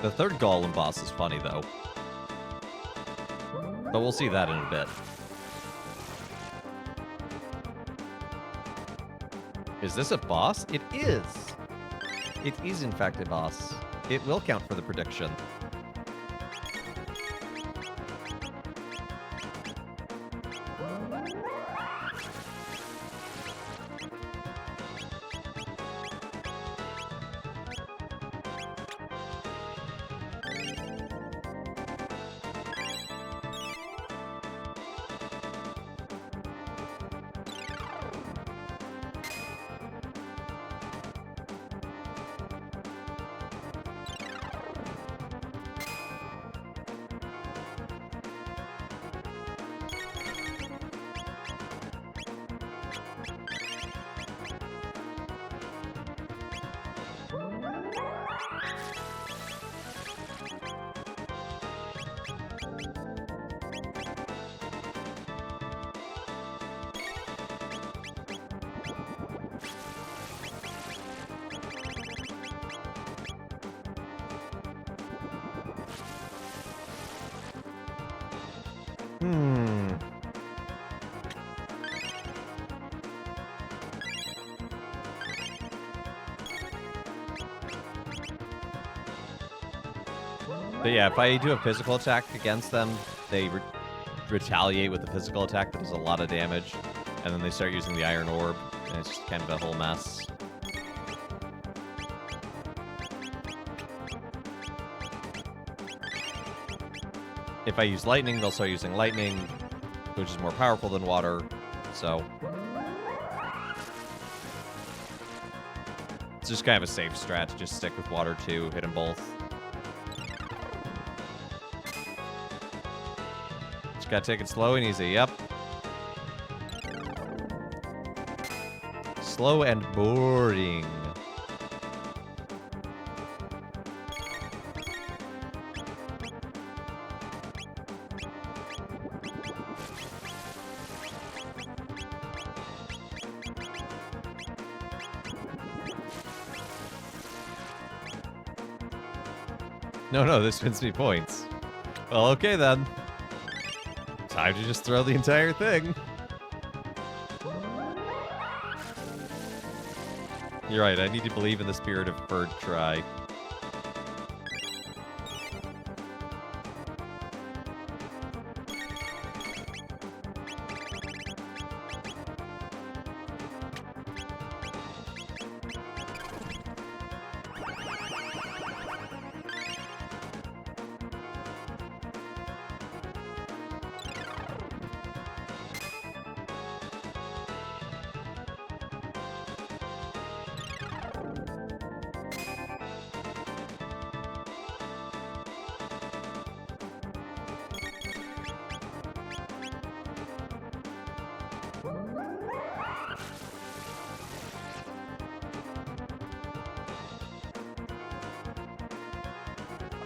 The third Golem boss is funny, though. But we'll see that in a bit. Is this a boss? It is! It is, in fact, a boss. It will count for the prediction. But yeah, if I do a physical attack against them, they retaliate with a physical attack that does a lot of damage, and then they start using the Iron Orb, and it's just kind of a whole mess. If I use lightning, they'll start using lightning, which is more powerful than water, so it's just kind of a safe strat to just stick with water too, hit them both. Just gotta take it slow and easy, yep. Slow and boring. No, this wins me points. Well, okay then. Time to just throw the entire thing. You're right, I need to believe in the spirit of bird try.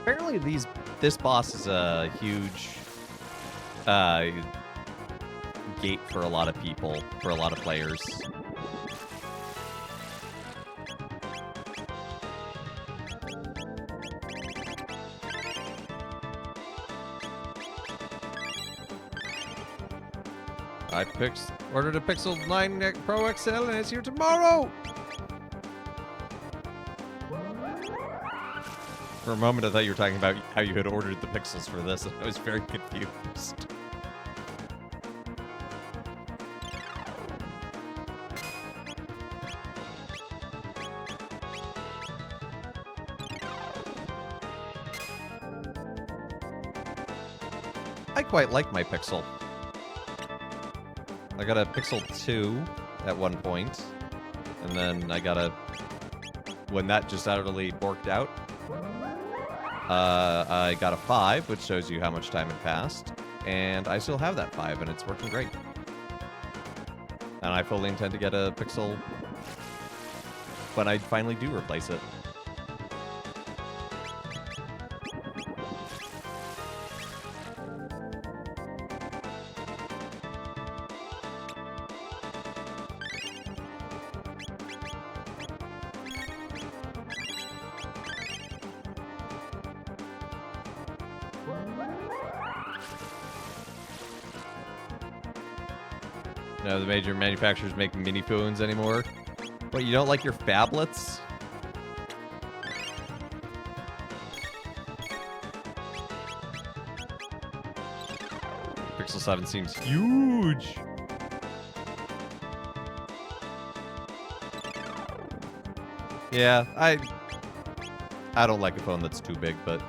Apparently this boss is a huge gate for a lot of people, for a lot of players. I ordered a Pixel 9 Pro XL and it's here tomorrow! For a moment, I thought you were talking about how you had ordered the pixels for this, and I was very confused. I quite like my Pixel. I got a Pixel 2 at one point, and then I got when that just utterly borked out, I got a 5, which shows you how much time had passed, and I still have that 5, and it's working great. And I fully intend to get a Pixel when I finally do replace it. No, the major manufacturers make mini phones anymore. But you don't like your phablets? Pixel 7 seems huge. Yeah, I don't like a phone that's too big, but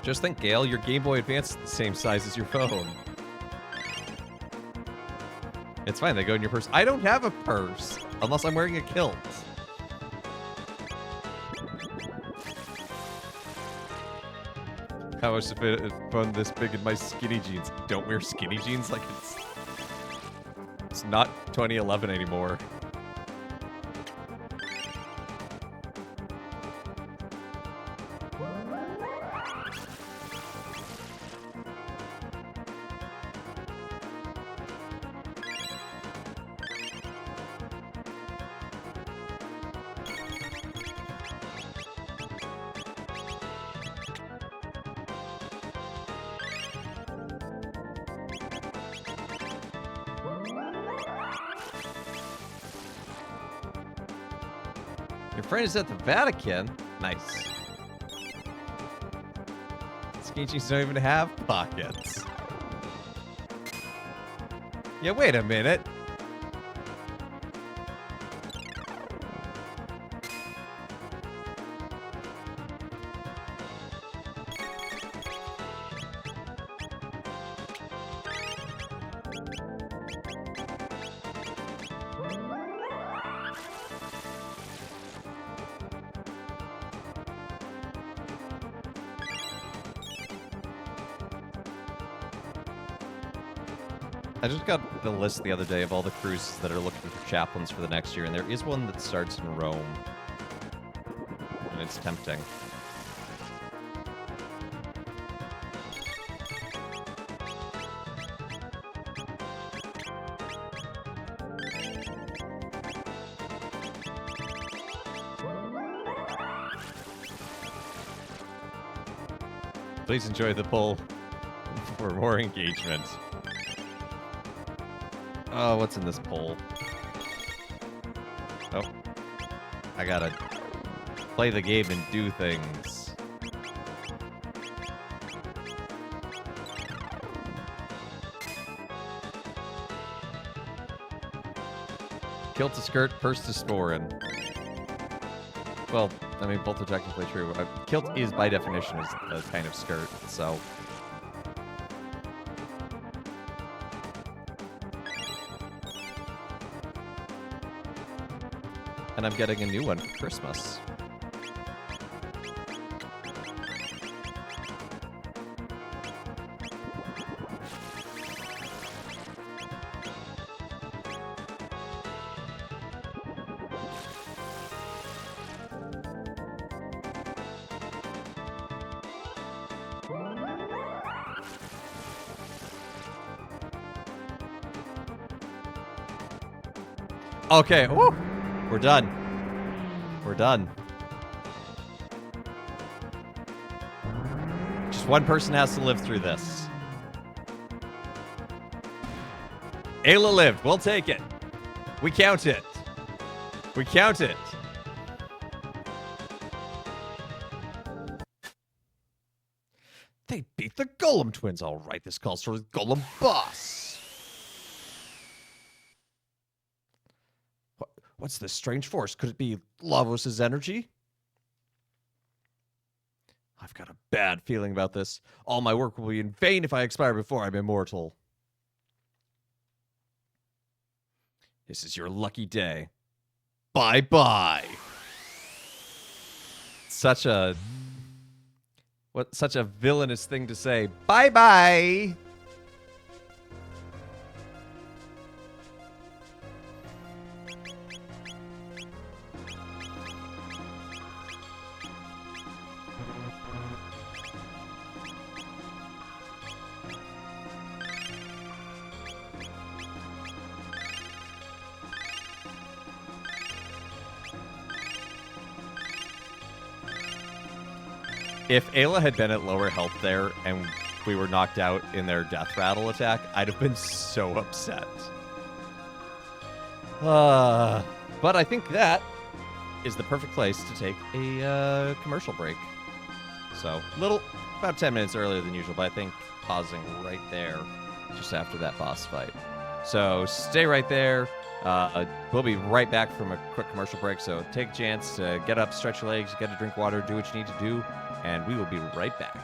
just think, Gale, your Game Boy Advance is the same size as your phone. It's fine, they go in your purse. I don't have a purse, unless I'm wearing a kilt. How much to fit a phone this big in my skinny jeans? Don't wear skinny jeans like it's not 2011 anymore. Your friend is at the Vatican? Nice. Skinny jeans don't even have pockets. Yeah, wait a minute. I just got the list the other day of all the cruises that are looking for chaplains for the next year, and there is one that starts in Rome. And it's tempting. Please enjoy the poll for more engagement. Oh, what's in this poll? Oh. I gotta play the game and do things. Kilt to skirt, purse to sporin. Well, I mean, both are technically true. Kilt is, by definition, is a kind of skirt, so... And I'm getting a new one for Christmas. Okay, woo! We're done. We're done. Just one person has to live through this. Ayla lived. We'll take it. We count it. We count it. They beat the Golem twins. All right, this calls for the Golem boss. What's this strange force? Could it be Lavos' energy? I've got a bad feeling about this. All my work will be in vain if I expire before I'm immortal. This is your lucky day. Bye-bye. Such a villainous thing to say. Bye-bye. If Ayla had been at lower health there and we were knocked out in their death rattle attack, I'd have been so upset. But I think that is the perfect place to take a commercial break. So, about 10 minutes earlier than usual, but I think pausing right there just after that boss fight. So stay right there. We'll be right back from a quick commercial break, so take a chance to get up, stretch your legs, get a drink of water, do what you need to do, and we will be right back.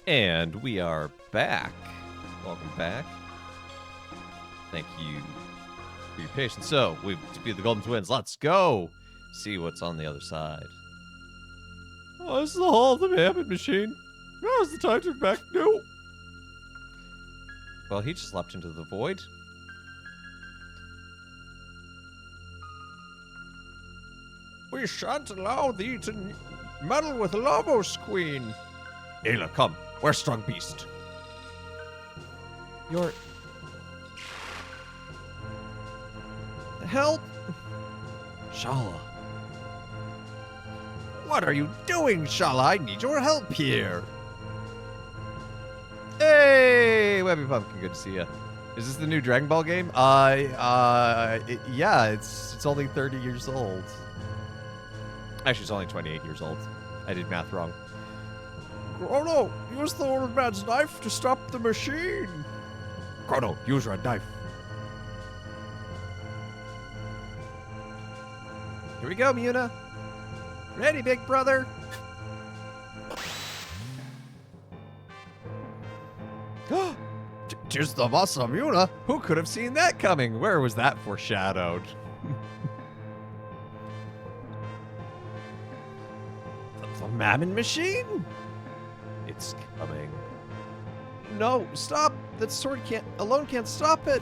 And we are back. Welcome back. Thank you for your patience. So, we've defeated the Golden Twins. Let's go see what's on the other side. Oh, this is the Hall of the Mammoth Machine. Now is the time to turn back. No. Well, he just leapt into the void. We shan't allow thee to meddle with Lavos, Queen. Ayla, come. We're strong beast. Your... Help! Shala. What are you doing, Shala? I need your help here. Hey! Webby Pumpkin, good to see you. Is this the new Dragon Ball game? Yeah, it's only 30 years old. Actually, it's only 28 years old. I did math wrong. Chrono, use the old man's knife to stop the machine. Chrono, use your knife. Here we go, Muna. Ready, big brother. Tis the Masamuna. Who could have seen that coming? Where was that foreshadowed? The Mammon Machine? It's coming. No, stop. That sword alone can't stop it.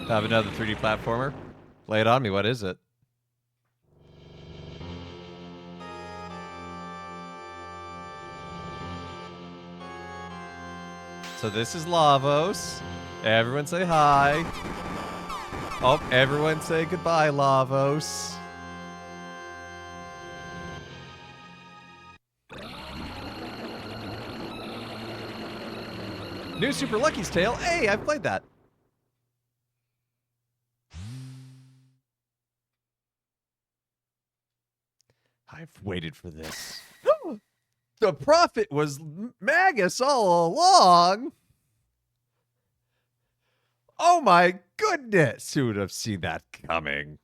Have another 3D platformer? Lay it on me. What is it? So this is Lavos. Everyone say hi. Oh, everyone say goodbye, Lavos. New Super Lucky's Tale. Hey, I've played that. I've waited for this. The prophet was Magus all along. Oh my goodness, who would have seen that coming?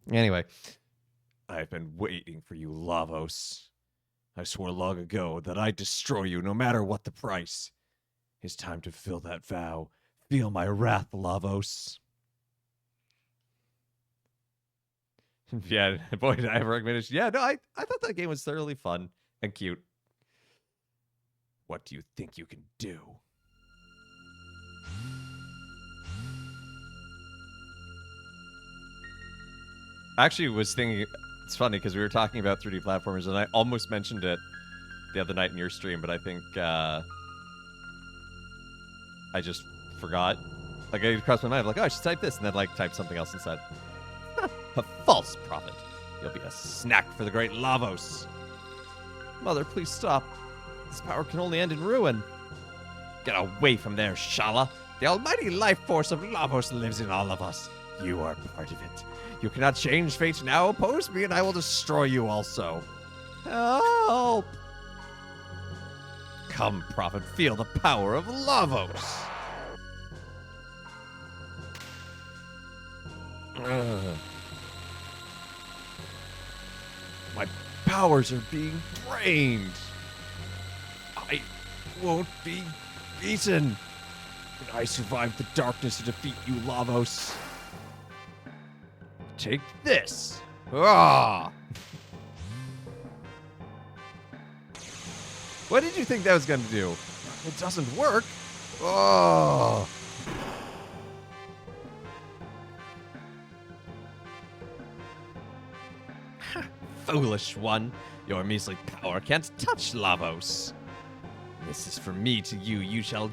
Anyway, I've been waiting for you, Lavos. I swore long ago that I'd destroy you no matter what the price. It's time to fill that vow. Feel my wrath, Lavos. Yeah, boy, did I have a recommendation. Yeah, no, I thought that game was thoroughly fun and cute. What do you think you can do? I actually was thinking, it's funny because we were talking about 3D platformers and I almost mentioned it the other night in your stream, but I think I just forgot. Like, it crossed my mind, I'm like, oh, I should type this, and then like type something else inside. A false prophet. You'll be a snack for the great Lavos. Mother, please stop. This power can only end in ruin. Get away from there, Shala. The almighty life force of Lavos lives in all of us. You are part of it. You cannot change fate now. Oppose me, and I will destroy you also. Help! Come, prophet, feel the power of Lavos. My powers are being drained. I won't be beaten. But I survived the darkness to defeat you, Lavos. Take this. Ah! What did you think that was going to do? It doesn't work. Oh! Foolish one. Your measly power can't touch Lavos. This is from me to you. You shall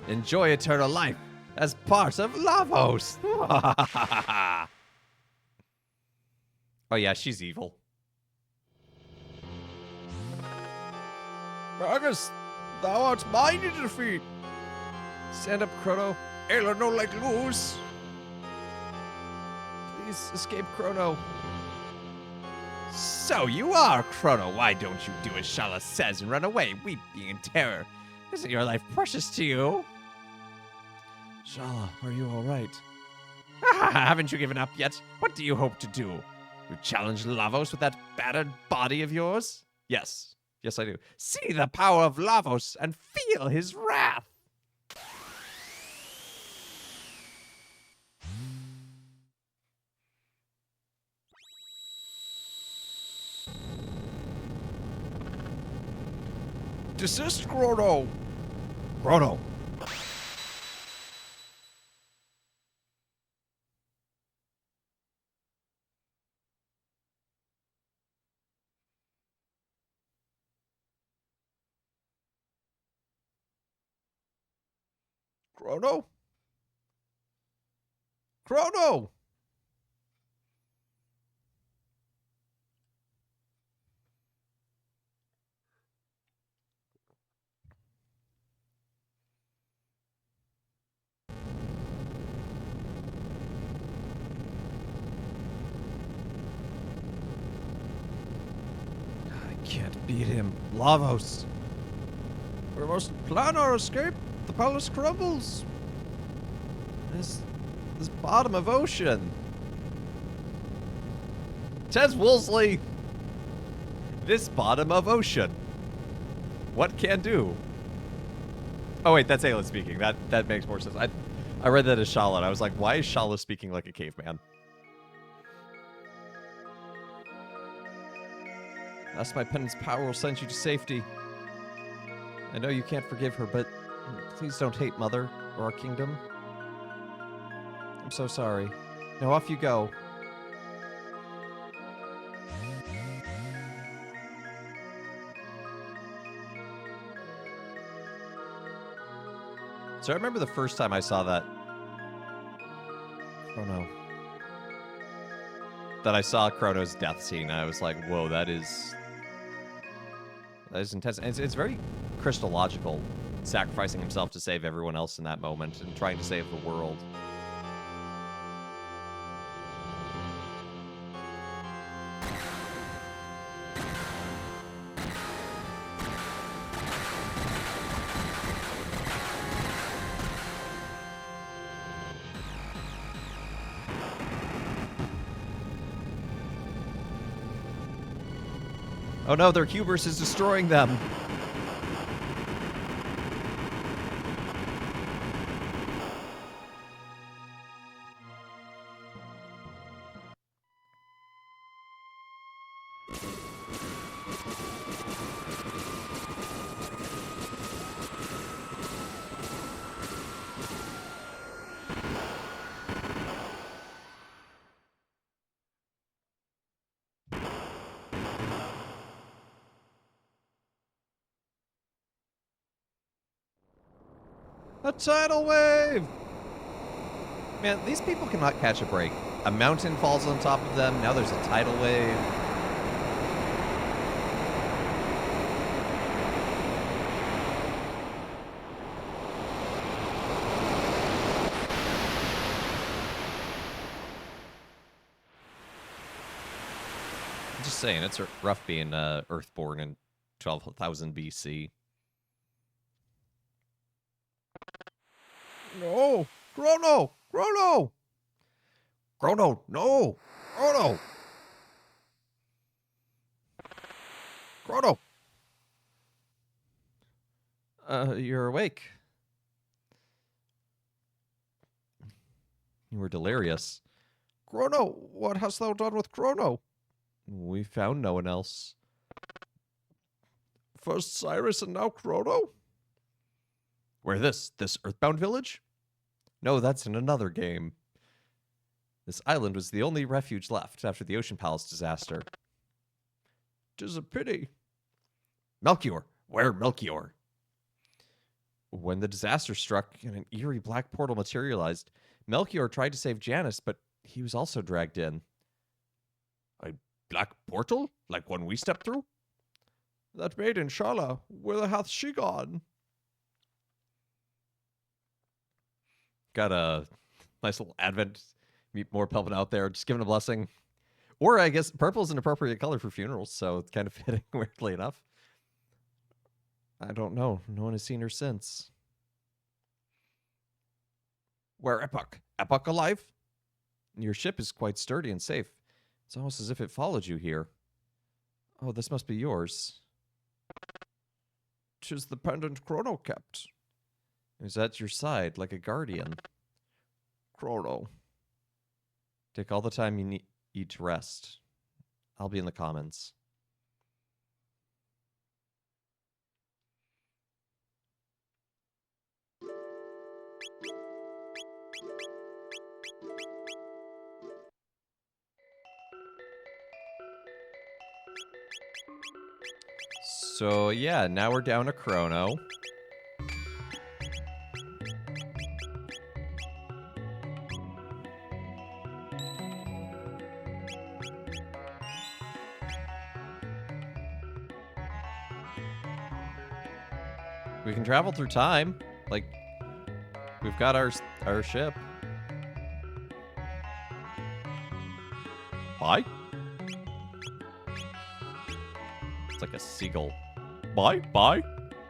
enjoy eternal life as part of Lavos. Oh yeah, she's evil. Magus, thou art mine to defeat. Stand up, Chrono. Ayla no like lose. Please escape, Chrono. So you are, Chrono. Why don't you do as Shala says and run away, weeping in terror? Isn't your life precious to you? Shala, are you all right? Haven't you given up yet? What do you hope to do? You challenge Lavos with that battered body of yours? Yes. Yes, I do. See the power of Lavos and feel his wrath! Desist, Chrono! Chrono! Chrono? Chrono! I can't beat him. Lavos! We must plan our escape. The palace crumbles. This bottom of ocean. Tes Woolsey! This bottom of ocean. What can do? Oh wait, that's Ayla speaking. That makes more sense. I read that as Shala, and I was like, why is Shala speaking like a caveman? Thus my penance power will send you to safety. I know you can't forgive her, but please don't hate Mother or our kingdom. I'm so sorry. Now off you go. So I remember the first time I saw that. Chrono. That I saw Chrono's death scene, and I was like, whoa, that is intense. And it's very Christological, sacrificing himself to save everyone else in that moment and trying to save the world. Oh no, their hubris is destroying them. A tidal wave! Man, these people cannot catch a break. A mountain falls on top of them, now there's a tidal wave. I'm just saying, it's rough being Earthborn in 12,000 BC. No! Chrono! Chrono! Chrono, no! Chrono! Chrono! You're awake. You were delirious. Chrono, what hast thou done with Chrono? We found no one else. First Cyrus and now Chrono? Where this Earthbound village? No, that's in another game. This island was the only refuge left after the Ocean Palace disaster. 'Tis a pity. Melchior! Where Melchior? When the disaster struck and an eerie black portal materialized, Melchior tried to save Janus, but he was also dragged in. A black portal? Like one we stepped through? That maiden, Shala, whither hath she gone? Got a nice little advent. Meet more Pelvin out there, just giving a blessing. Or I guess purple is an appropriate color for funerals, so it's kind of fitting, weirdly enough. I don't know. No one has seen her since. Where Epoch? Epoch alive? Your ship is quite sturdy and safe. It's almost as if it followed you here. Oh, this must be yours. 'Tis the pendant Chrono kept. Is at your side, like a guardian. Chrono. Take all the time you need to rest. I'll be in the comments. So, yeah, now we're down to Chrono. We can travel through time. Like, we've got our ship. Bye? It's like a seagull. Bye, bye,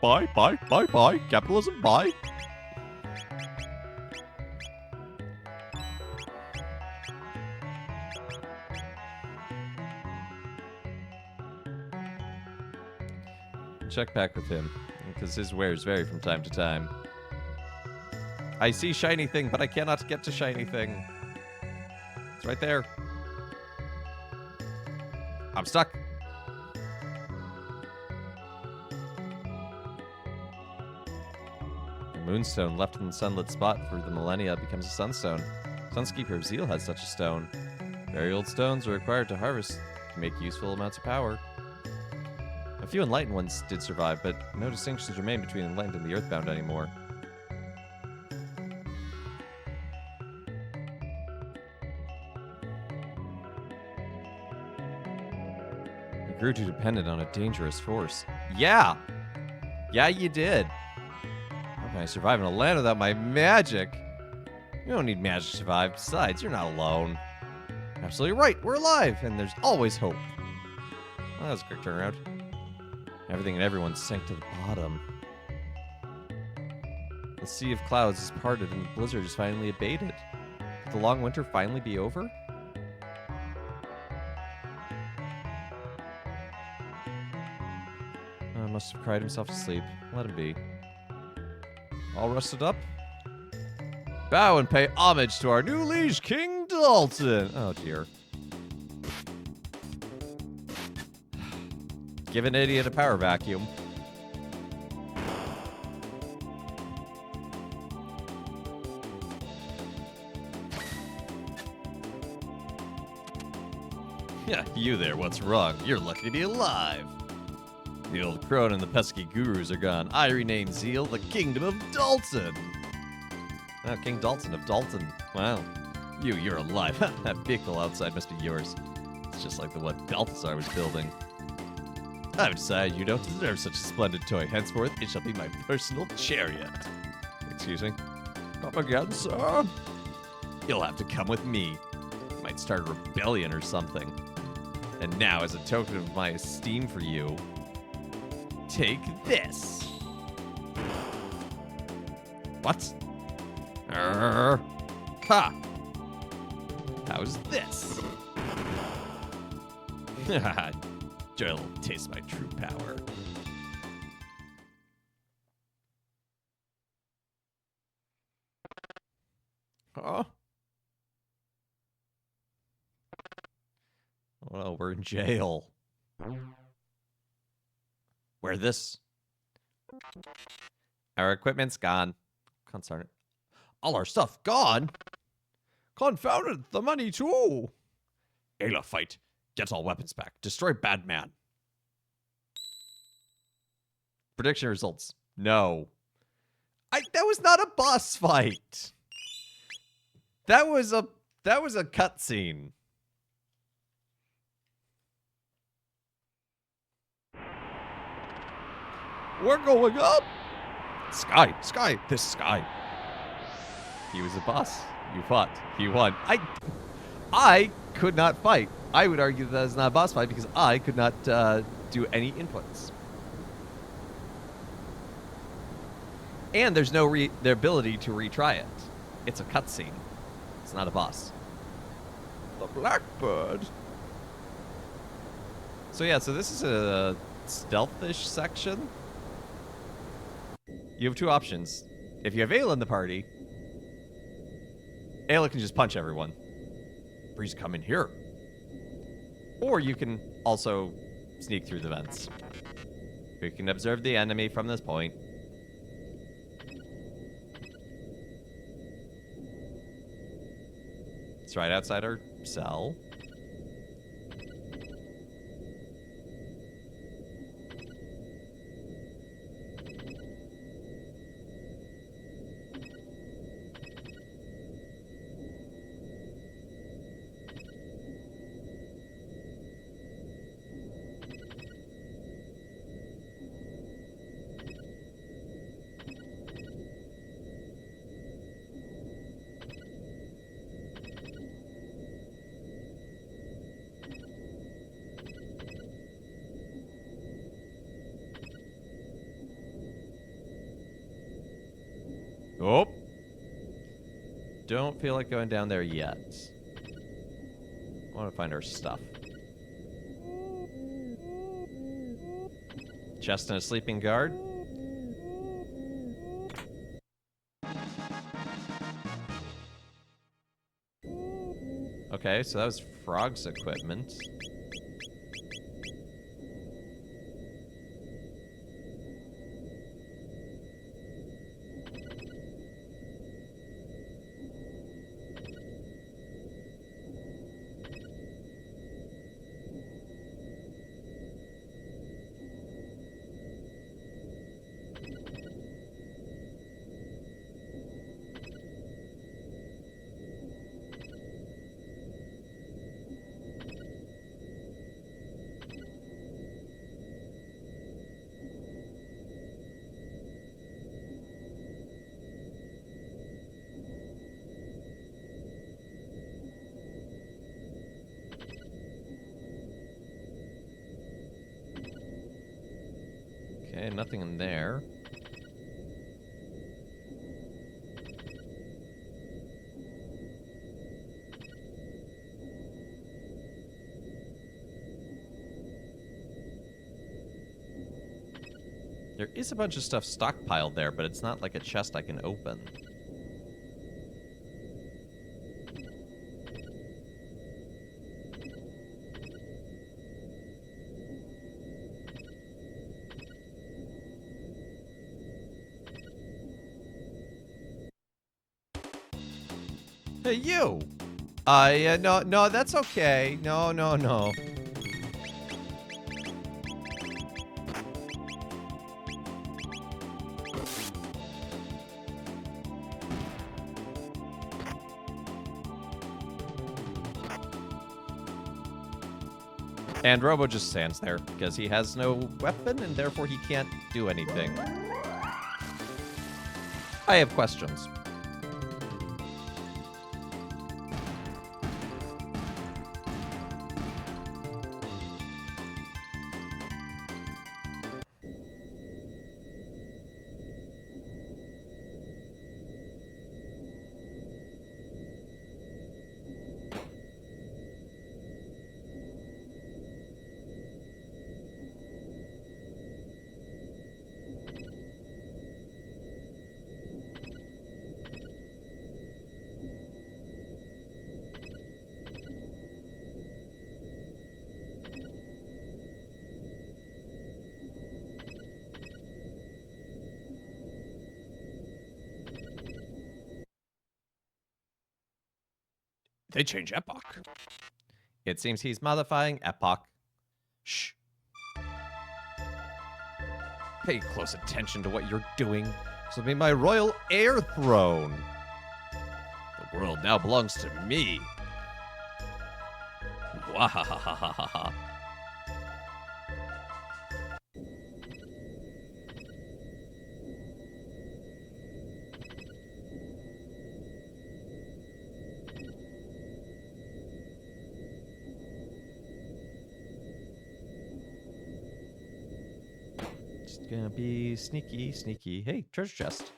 bye, bye, bye, bye. Capitalism, bye. Check back with him, because his wares vary from time to time. I see shiny thing, but I cannot get to shiny thing. It's right there. I'm stuck. The moonstone left in the sunlit spot for the millennia becomes a sunstone. Sunskeeper of Zeal has such a stone. Very old stones are required to harvest to make useful amounts of power. A few enlightened ones did survive, but no distinctions remain between enlightened and the earthbound anymore. I grew too dependent on a dangerous force. Yeah! Yeah, you did. How can I survive in a land without my magic? You don't need magic to survive. Besides, you're not alone. Absolutely right. We're alive, and there's always hope. Well, that was a quick turnaround. Everything and everyone sank to the bottom. The sea of clouds is parted and the blizzard is finally abated. Could the long winter finally be over? Must have cried himself to sleep. Let him be. All rested up? Bow and pay homage to our new liege, King Dalton. Oh, dear. Give an idiot a power vacuum. Yeah, you there, what's wrong? You're lucky to be alive. The old crone and the pesky gurus are gone. I rename Zeal the Kingdom of Dalton. Oh, King Dalton of Dalton. Wow. You're alive. That vehicle outside must be yours. It's just like the one Balthazar was building. I've decided you don't deserve such a splendid toy. Henceforth, it shall be my personal chariot. Excuse me? Come again, sir? You'll have to come with me. You might start a rebellion or something. And now, as a token of my esteem for you, take this. What? Ha! How's this? Enjoy a little taste of my true power. Huh? Well, we're in jail. Where this? Our equipment's gone. Concern it. All our stuff gone? Confounded, the money too. Ayla, fight. Get all weapons back. Destroy bad man. Prediction results. No. That was not a boss fight. That was a cutscene. We're going up. Sky, this Sky. He was a boss. You fought. He won. I could not fight. I would argue that is not a boss fight because I could not do any inputs. And there's no the ability to retry it. It's a cutscene. It's not a boss. The blackbird. So yeah, so this is a stealthish section. You have two options. If you have Ayla in the party, Ayla can just punch everyone. Breeze coming here. Or you can also sneak through the vents. We can observe the enemy from this point. It's right outside our cell. Oh. Don't feel like going down there yet. I want to find our stuff. Chest and a sleeping guard. Okay, so that was Frog's equipment. Okay, nothing in there. There is a bunch of stuff stockpiled there, but it's not like a chest I can open. Hey, you! No, that's okay. No. And Robo just stands there, because he has no weapon, and therefore he can't do anything. I have questions. They change epoch. It seems he's modifying Epoch. Shh. Pay close attention to what you're doing. This will be my royal air throne. The world now belongs to me. Wahahahaha. Just gonna be sneaky. Hey, treasure chest.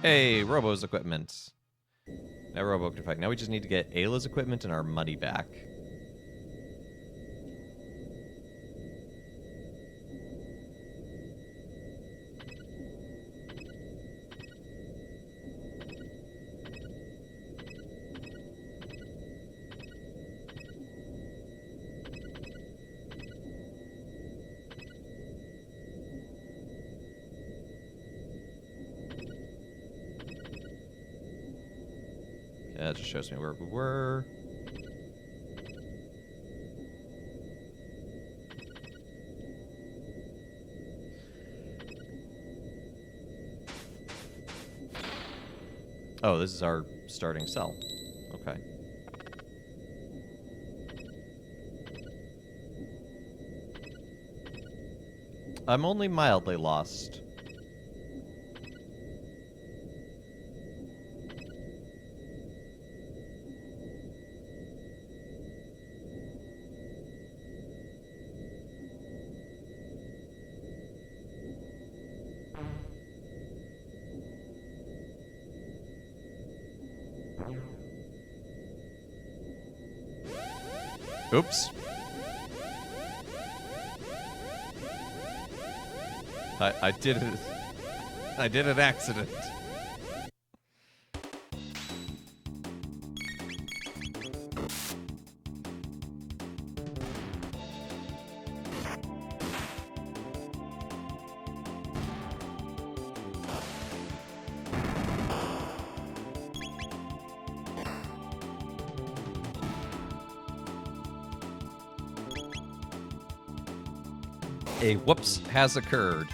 Hey, Robo's equipment. Now Robo can fight. Now we just need to get Ayla's equipment and our money back. Yeah, it just shows me where we were. Oh, this is our starting cell. Okay. I'm only mildly lost. Oops. I did it. I did an accident. A whoops has occurred.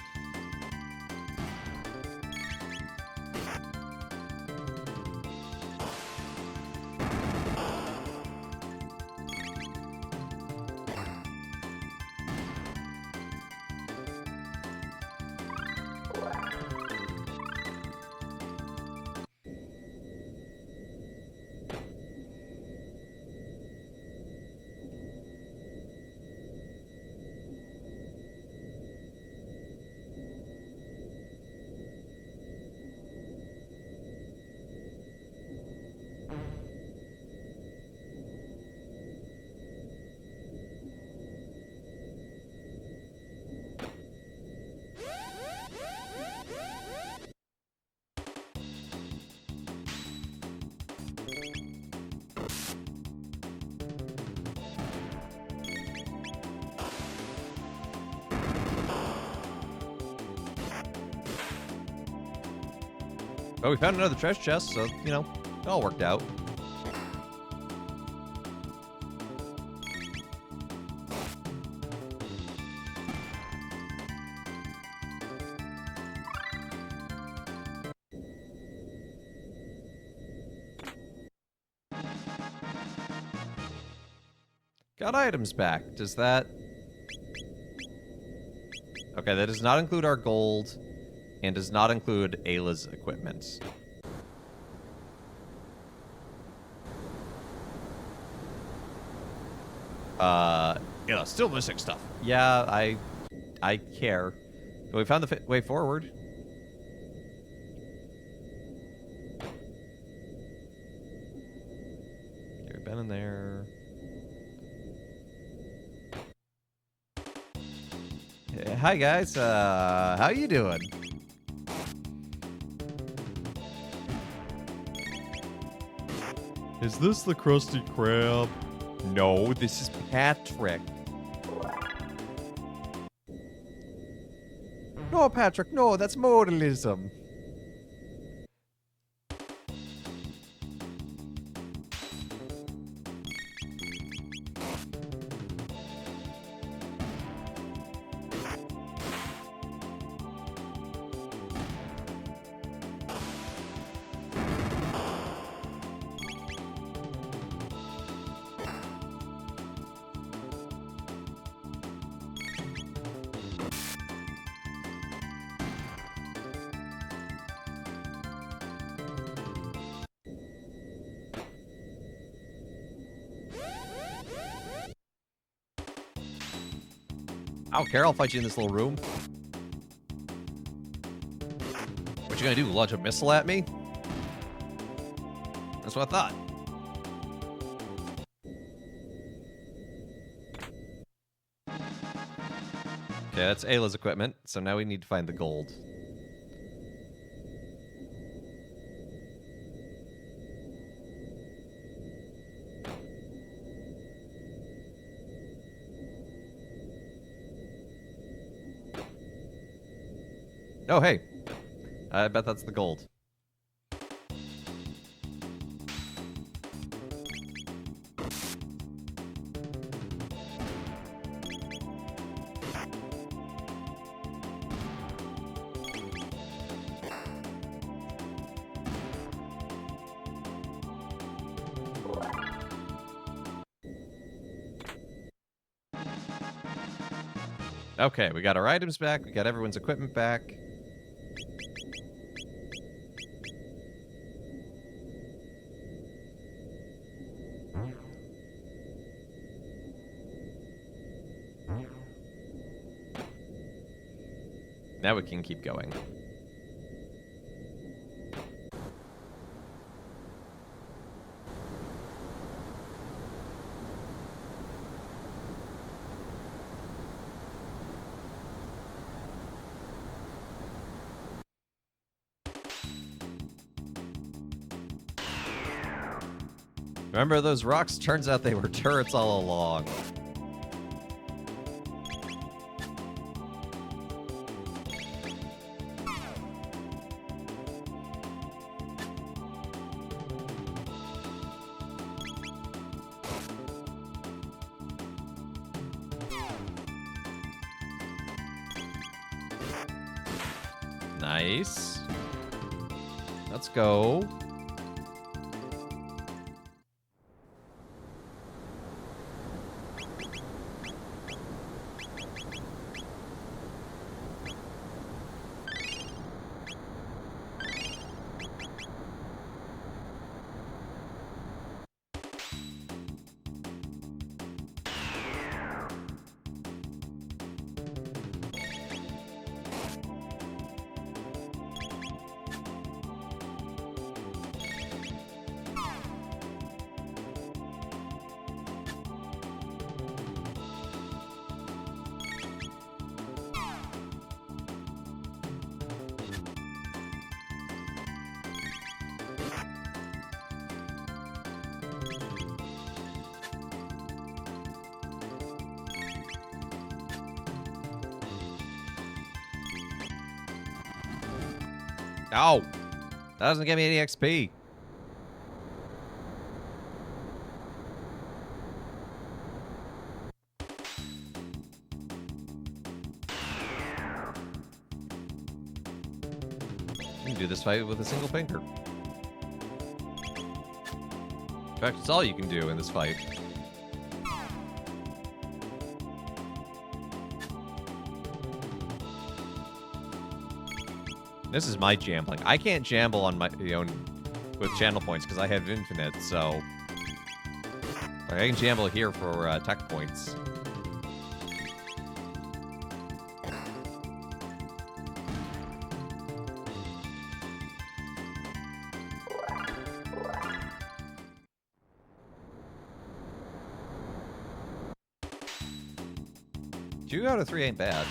Oh, we found another treasure chest, so, you know, it all worked out. Got items back. Does that... Okay, that does not include our gold, and does not include Ayla's equipment. Yeah, still missing stuff. Yeah, I care. But we found the way forward. Okay, we've been in there. Hey, hi guys, how you doing? Is this the Krusty Krab? No, this is Patrick. No, Patrick, no, that's modalism. I don't care, I'll fight you in this little room. What you gonna do? Launch a missile at me? That's what I thought. Okay, that's Ayla's equipment. So now we need to find the gold. Oh, hey. I bet that's the gold. Okay, we got our items back. We got everyone's equipment back. Now we can keep going. Remember those rocks? Turns out they were turrets all along. Nice. Let's go. Oh, that doesn't give me any XP. You can do this fight with a single finger. In fact, it's all you can do in this fight. This is my jambling. I can't jamble on my own with channel points because I have infinite, so I can jamble here for tech points. Two out of 3 ain't bad.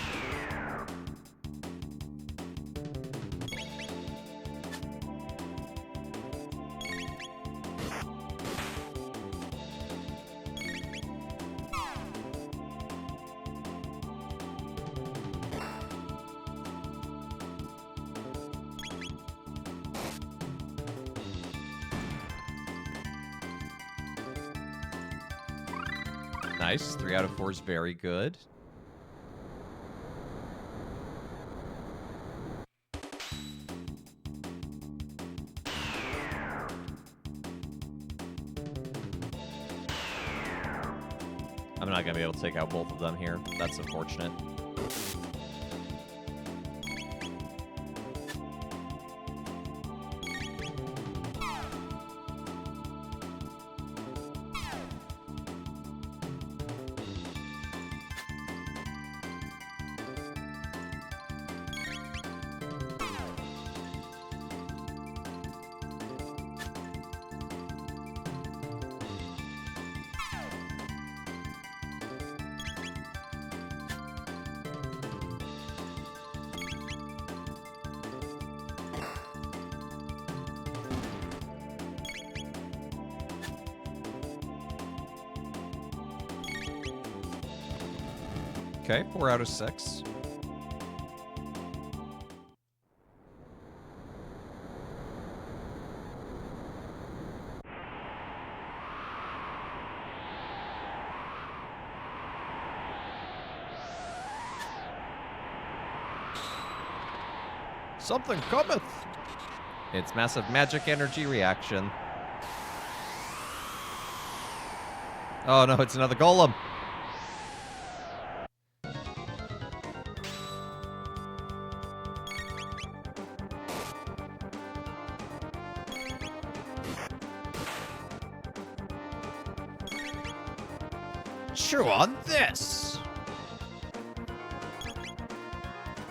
Nice. 3 out of 4 is very good. I'm not going to be able to take out both of them here. That's unfortunate. Okay, 4 out of 6. Something cometh. It's massive magic energy reaction. Oh no, it's another golem. Chew on this.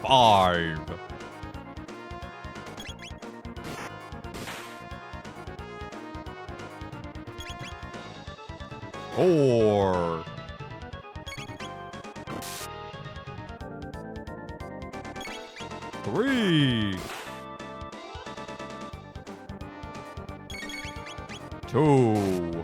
5. 4. 3. 2.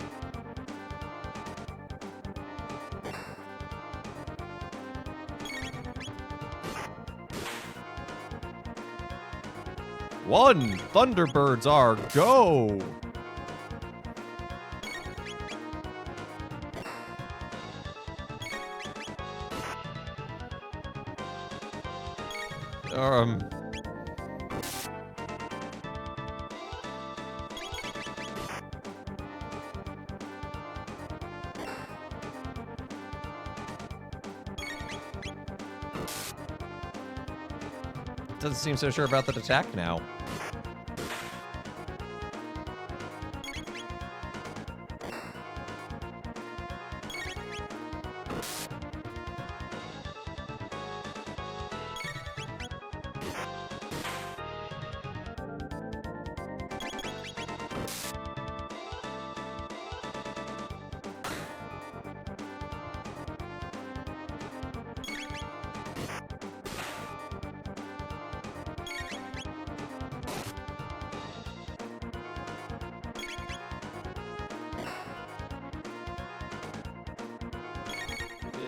1. Thunderbirds are go. Doesn't seem so sure about that attack now.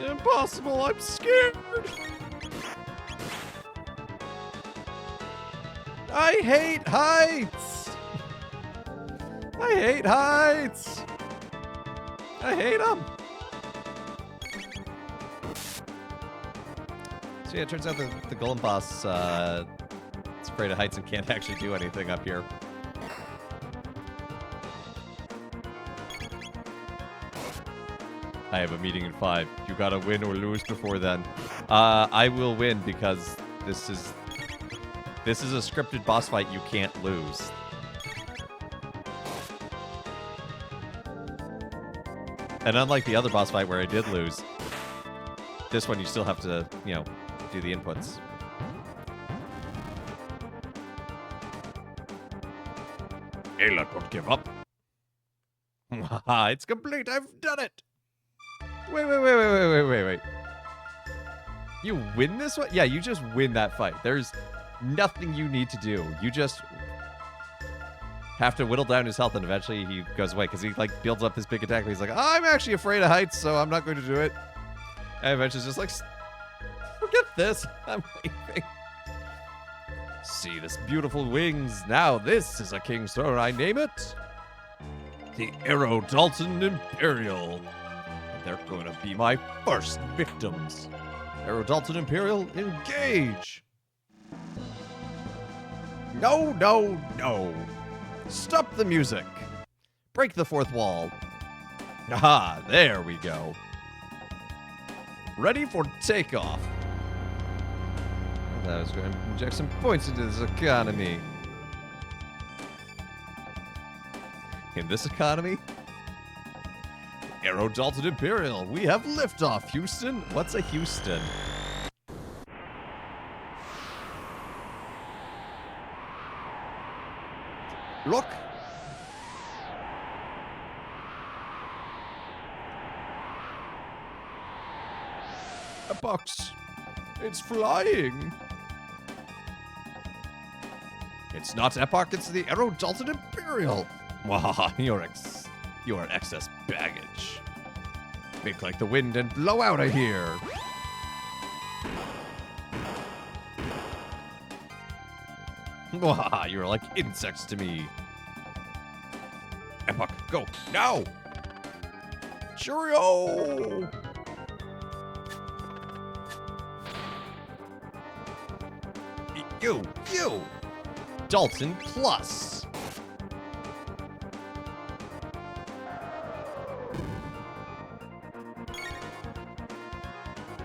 Impossible, I'm scared. I hate heights. I hate heights. I hate them. So yeah, it turns out that the golem boss is afraid of heights and can't actually do anything up here. I have a meeting in 5. You gotta win or lose before then. I will win because this is a scripted boss fight you can't lose. And unlike the other boss fight where I did lose, this one you still have to, you know, do the inputs. Ayla, don't give up. It's complete. I've done it. Wait. You win this one? Yeah, you just win that fight. There's nothing you need to do. You just have to whittle down his health, and eventually he goes away because he like builds up this big attack. And he's like, I'm actually afraid of heights, so I'm not going to do it. And eventually it's just like, forget this. I'm leaving. See this beautiful wings. Now this is a king's throne. I name it the Arrow Dalton Imperial. They're going to be my first victims. Arrow Dalton Imperial, engage! No. Stop the music. Break the fourth wall. Aha, there we go. Ready for takeoff. I was going to inject some points into this economy. In this economy? Arrow Dalton Imperial, we have liftoff, Houston. What's a Houston? Look. A box. It's flying. It's not Epoch, it's the Arrow Dalton Imperial. Wow, you're excess baggage. Make like the wind and blow out of here. Mwah, you're like insects to me. Epoch, go. No! Cheerio! You! Dalton Plus.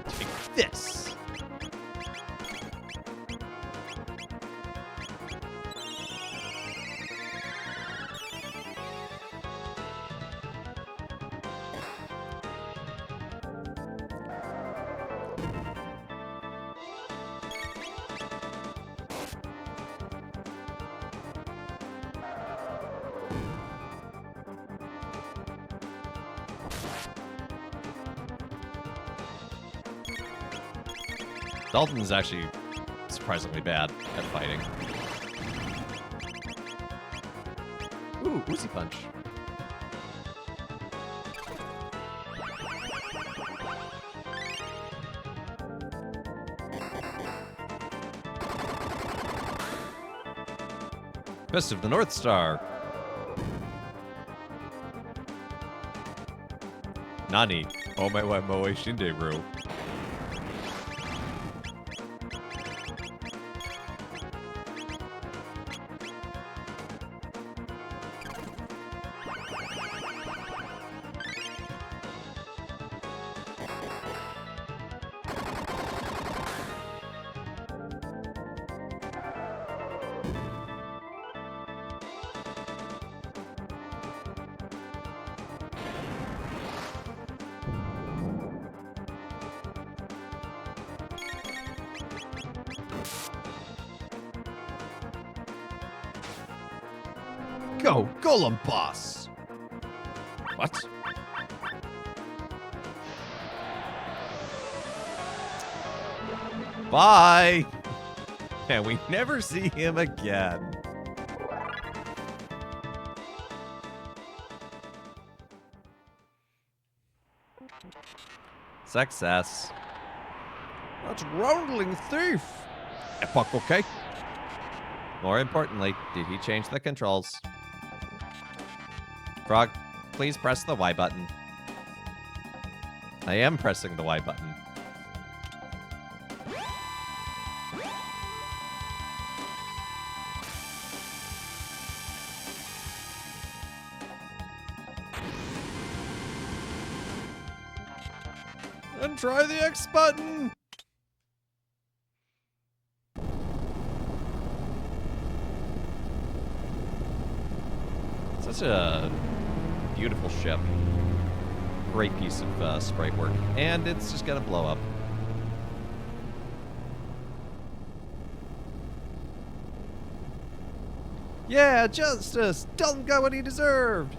Take this. Dalton is actually surprisingly bad at fighting. Ooh, Uzi Punch. Best of the North Star. Nani. Omae wa moe shinderu. Go, Golem Boss! What? Bye! And we never see him again. Success. That's Roundling Thief! Epoch, okay? More importantly, did he change the controls? Frog, please press the Y button. I am pressing the Y button. And try the X button! Such a beautiful ship. Great piece of sprite work. And it's just gonna blow up. Yeah, justice! Dalton got what he deserved!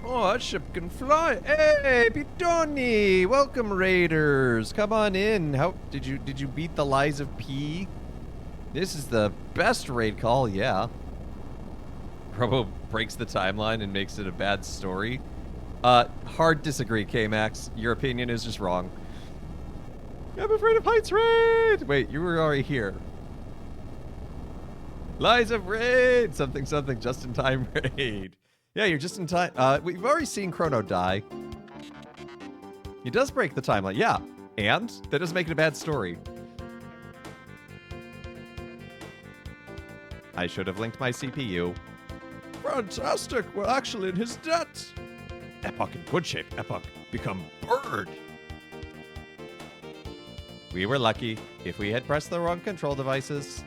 Oh, that ship can fly! Hey, Pitoni! Welcome, Raiders! Come on in. How did you beat the lies of P? This is the best raid call, yeah. Probo breaks the timeline and makes it a bad story. Hard disagree, K-Max. Your opinion is just wrong. I'm afraid of heights raid! Wait, you were already here. Lies of raid! Something, something, just in time raid. Yeah, you're just in time. We've already seen Chrono die. He does break the timeline, yeah. And that doesn't make it a bad story. I should have linked my CPU. Fantastic! We're actually in his debt! Epoch in good shape. Epoch, become bird! We were lucky. If we had pressed the wrong control devices...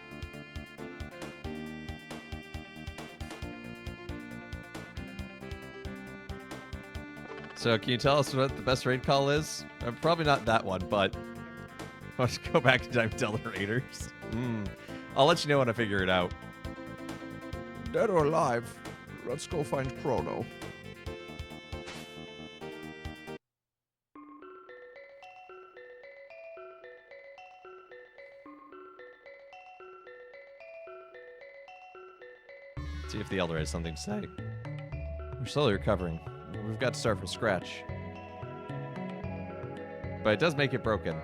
So can you tell us what the best raid call is? Probably not that one, but let's go back in time and tell the raiders. I'll let you know when I figure it out. Dead or alive, let's go find Chrono. See if the Elder has something to say. We're slowly recovering. We've got to start from scratch. But it does make it broken.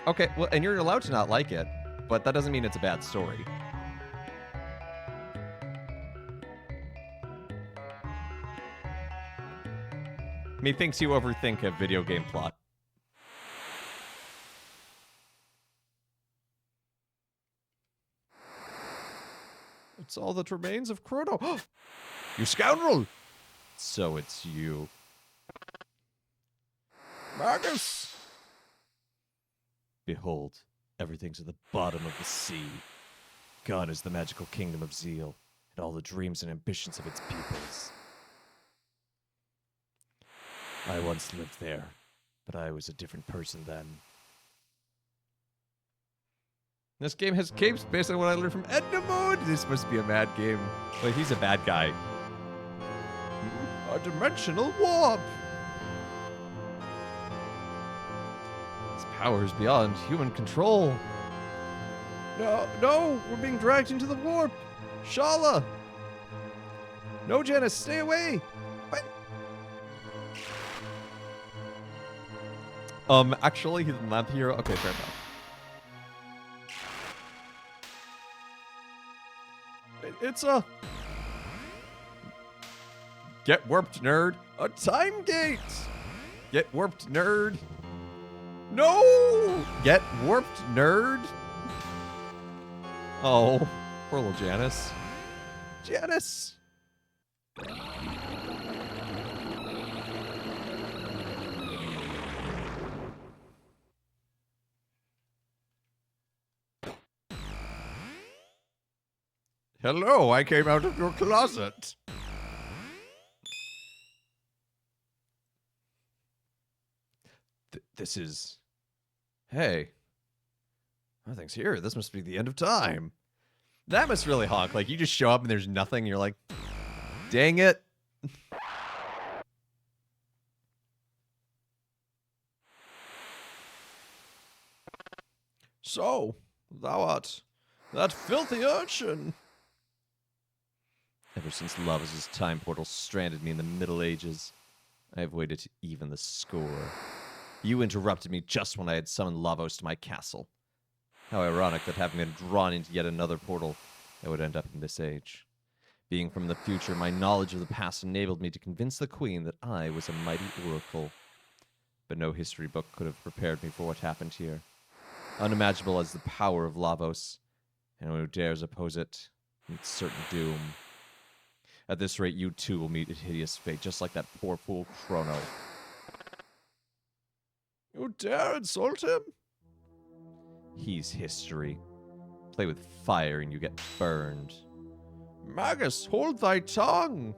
Okay, well, and you're allowed to not like it. but that doesn't mean it's a bad story. Methinks you overthink a video game plot. It's all that remains of Chrono. You scoundrel! So it's you. Magus! Behold, everything's at the bottom of the sea. Gone is the magical kingdom of Zeal, and all the dreams and ambitions of its peoples. I once lived there, but I was a different person then. This game has capes based on what I learned from Edna Mode. This must be a mad game. Wait, he's a bad guy. A dimensional warp. His power is beyond human control. No, we're being dragged into the warp. Shala. No, Janice, stay away. What? Actually, he's not here. Okay, fair enough. It's a... Get warped, nerd. A time gate. Get warped, nerd. No! Get warped, nerd. Oh, poor little Janice. Janice! Hello, I came out of your closet. This is... Hey. Nothing's here. This must be the end of time. That must really honk. Like, you just show up and there's nothing, and you're like, dang it. So, thou art that filthy urchin. Ever since Lavos' time portal stranded me in the Middle Ages, I have waited to even the score. You interrupted me just when I had summoned Lavos to my castle. How ironic that having been drawn into yet another portal, I would end up in this age. Being from the future, my knowledge of the past enabled me to convince the Queen that I was a mighty oracle. But no history book could have prepared me for what happened here. Unimaginable as the power of Lavos, and who dares oppose it meets certain doom. At this rate, you too will meet a hideous fate, just like that poor fool Chrono. You dare insult him? He's history. Play with fire and you get burned. Magus, hold thy tongue.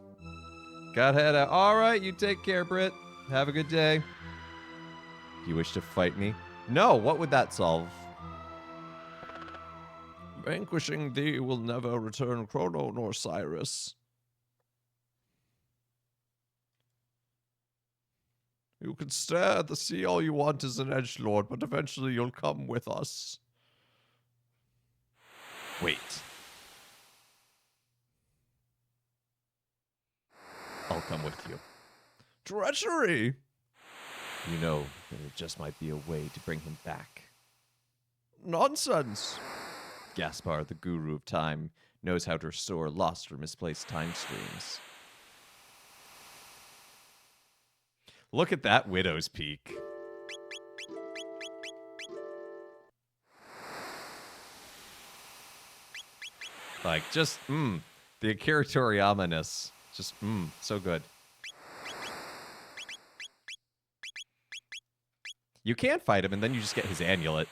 Got head out. All right, you take care, Britt. Have a good day. You wish to fight me? No, what would that solve? Vanquishing thee will never return Chrono nor Cyrus. You can stare at the sea all you want as an edgelord, but eventually you'll come with us. Wait. I'll come with you. Treachery! You know, there just might be a way to bring him back. Nonsense! Gaspar, the guru of time, knows how to restore lost or misplaced time streams. Look at that Widow's Peak. Like, just, the Akira Toriyama-ness. Just, so good. You can fight him, and then you just get his amulet.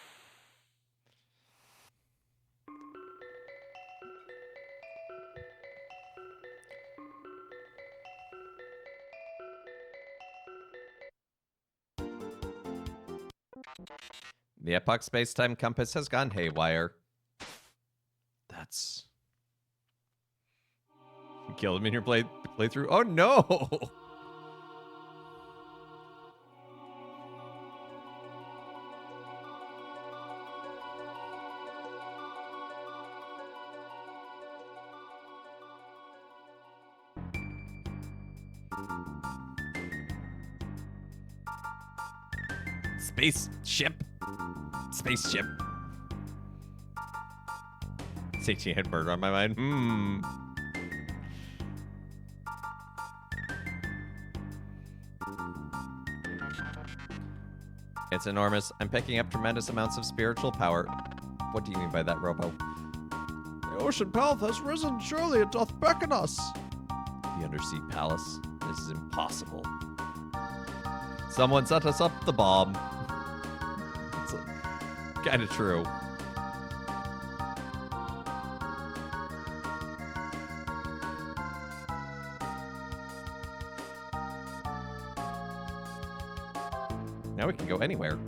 The Epoch space-time compass has gone haywire. That's... You killed him in your playthrough? Oh, no! Spaceship. Spaceship. Safety and murder on my mind. It's enormous. I'm picking up tremendous amounts of spiritual power. What do you mean by that, Robo? The ocean path has risen. Surely it doth beckon us. The undersea palace. This is impossible. Someone set us up the bomb. It's kind of true. Now we can go anywhere.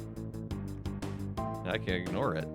I can ignore it.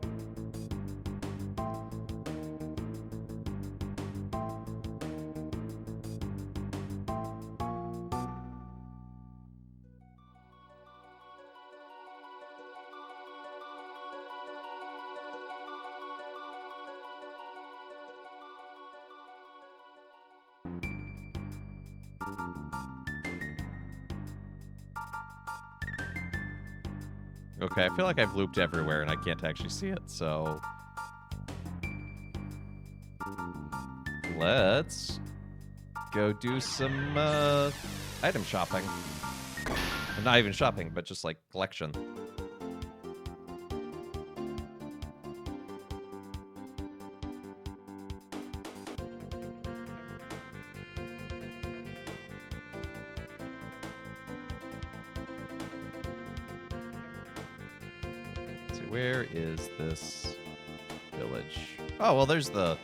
Okay, I feel like I've looped everywhere and I can't actually see it, so... Let's go do some item shopping. Not even shopping, but just like collection. Where is this village? Oh, well, there's the...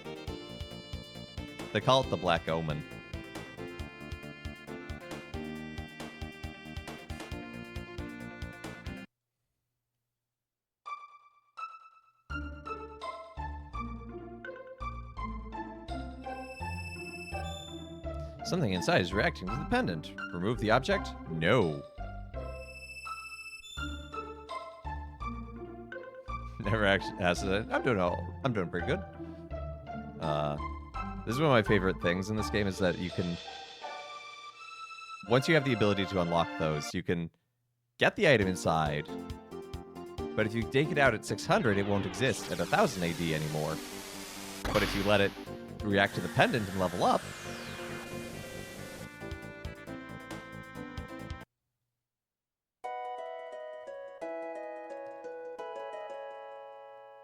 They call it the Black Omen. Something inside is reacting to the pendant. Remove the object? No. Never actually asked it. I'm doing pretty good. This is one of my favorite things in this game is that you can, once you have the ability to unlock those, you can get the item inside, but if you take it out at 600, it won't exist at 1000 AD anymore. But if you let it react to the pendant and level up,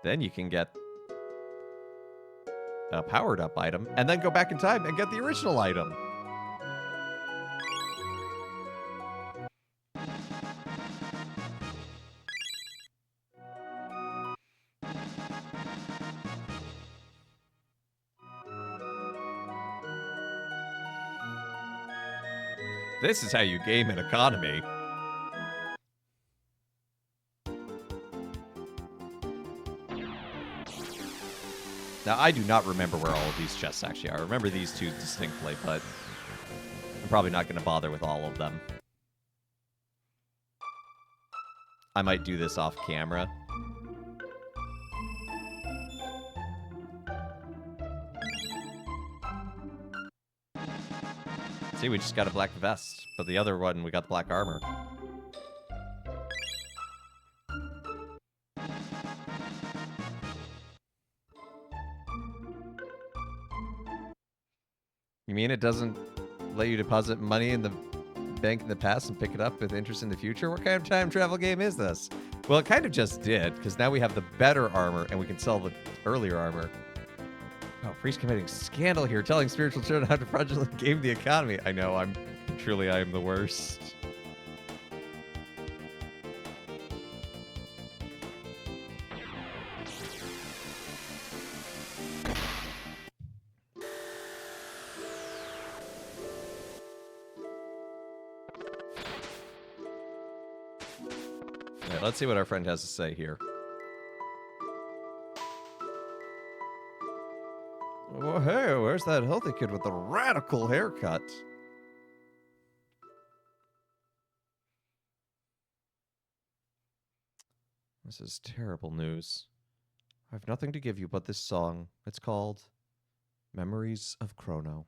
then you can get a powered up item and then go back in time and get the original item. This is how you game an economy. Now, I do not remember where all of these chests actually are. I remember these two distinctly, but I'm probably not going to bother with all of them. I might do this off camera. See, we just got a black vest, but the other one, we got the black armor. You mean it doesn't let you deposit money in the bank in the past and pick it up with interest in the future? What kind of time travel game is this? Well, it kind of just did, because now we have the better armor and we can sell the earlier armor. Oh, priest committing scandal here, telling spiritual children how to fraudulently game the economy. I know, I am the worst. All right, let's see what our friend has to say here. Oh, hey, where's that healthy kid with the radical haircut? This is terrible news. I have nothing to give you but this song. It's called Memories of Chrono.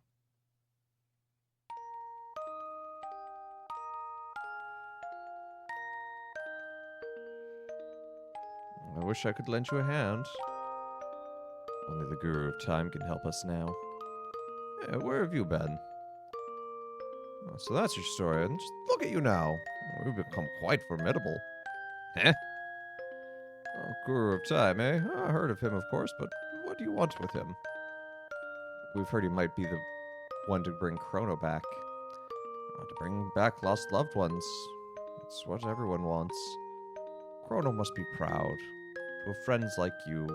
I wish I could lend you a hand. Only the Guru of Time can help us now. Where have you been? Oh, so that's your story, and just look at you now. We've become quite formidable. Huh? Oh, Guru of Time, eh? I heard of him, of course, but what do you want with him? We've heard he might be the one to bring Chrono back. To bring back lost loved ones. It's what everyone wants. Chrono must be proud. To have friends like you.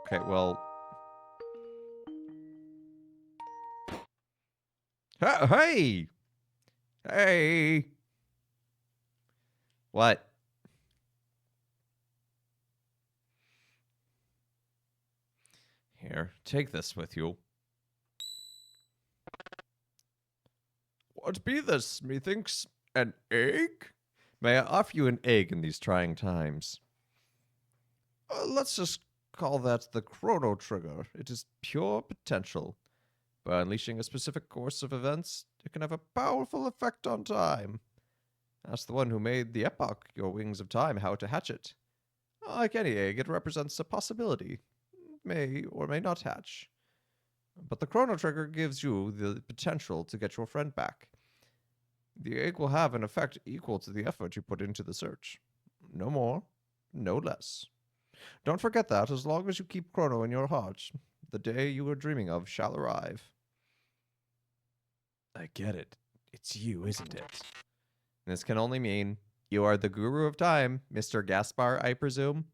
Okay, well... Hey! Hey! What? Here, take this with you. What be this, methinks? An egg? May I offer you an egg in these trying times? Let's just call that the Chrono Trigger. It is pure potential. By unleashing a specific course of events, it can have a powerful effect on time. Ask the one who made the epoch, your wings of time, how to hatch it. Like any egg, it represents a possibility. May or may not hatch. But the Chrono Trigger gives you the potential to get your friend back. The egg will have an effect equal to the effort you put into the search. No more, no less. Don't forget that as long as you keep Chrono in your heart, the day you were dreaming of shall arrive. I get it. It's you, isn't it? This can only mean you are the Guru of Time, Mr. Gaspar, I presume?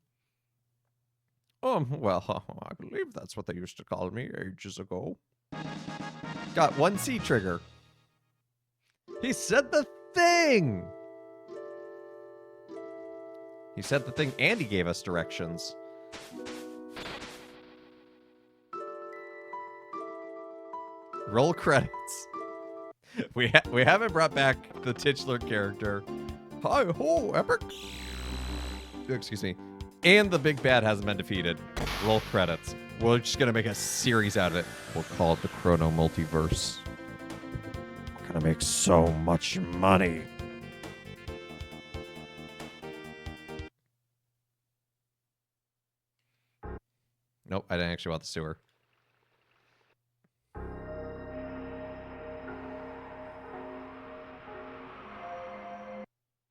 Well, I believe that's what they used to call me ages ago. Got one C trigger. He said the thing! He said the thing and he gave us directions. Roll credits. We haven't brought back the titular character. Hi ho, epic. Excuse me. And the big bad hasn't been defeated. Roll credits. We're just gonna make a series out of it. We'll call it the Chrono Multiverse. We're gonna make so much money. Nope, I didn't actually want the sewer.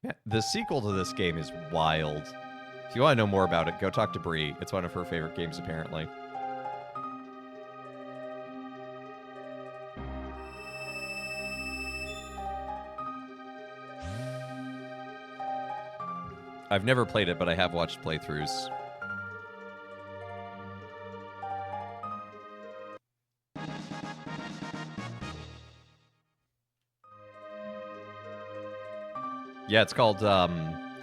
Yeah, the sequel to this game is wild. If you want to know more about it, go talk to Bree. It's one of her favorite games, apparently. I've never played it, but I have watched playthroughs. Yeah, it's called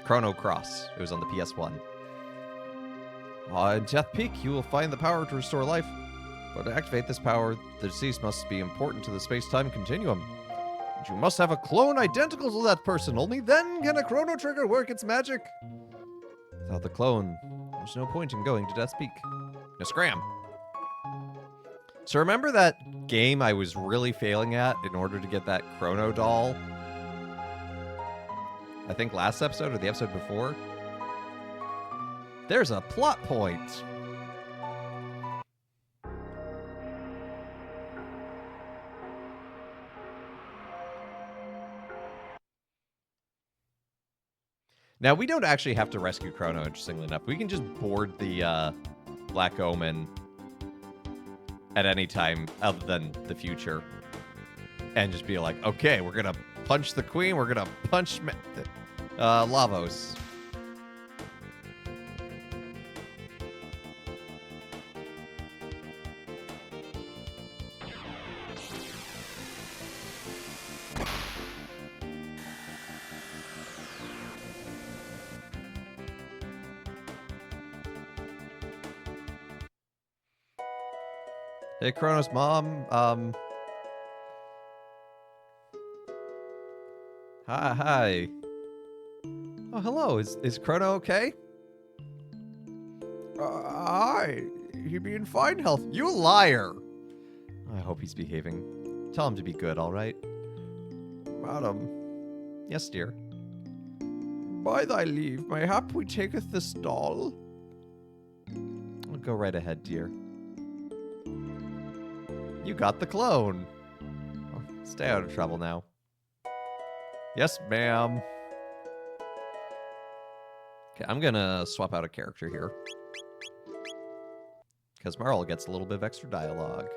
Chrono Cross. It was on the PS1. In Death Peak, you will find the power to restore life. But to activate this power, the deceased must be important to the space-time continuum. And you must have a clone identical to that person. Only then can a Chrono Trigger work its magic. Without the clone, there's no point in going to Death's Peak. Now scram. So remember that game I was really failing at in order to get that Chrono doll? I think last episode or the episode before. There's a plot point. Now, we don't actually have to rescue Chrono, interestingly enough. We can just board the Black Omen at any time other than the future. And just be like, okay, we're going to punch the queen. We're going to punch Lavos. Hey, Chrono's mom. Hi. Oh, hello. Is Chrono okay? Hi. He be in fine health. You liar. I hope he's behaving. Tell him to be good, all right? Madam. Yes, dear. By thy leave, mayhap we taketh this doll? Go right ahead, dear. You got the clone. Oh, stay out of trouble now. Yes, ma'am. Okay, I'm gonna swap out a character here. Because Marl gets a little bit of extra dialogue.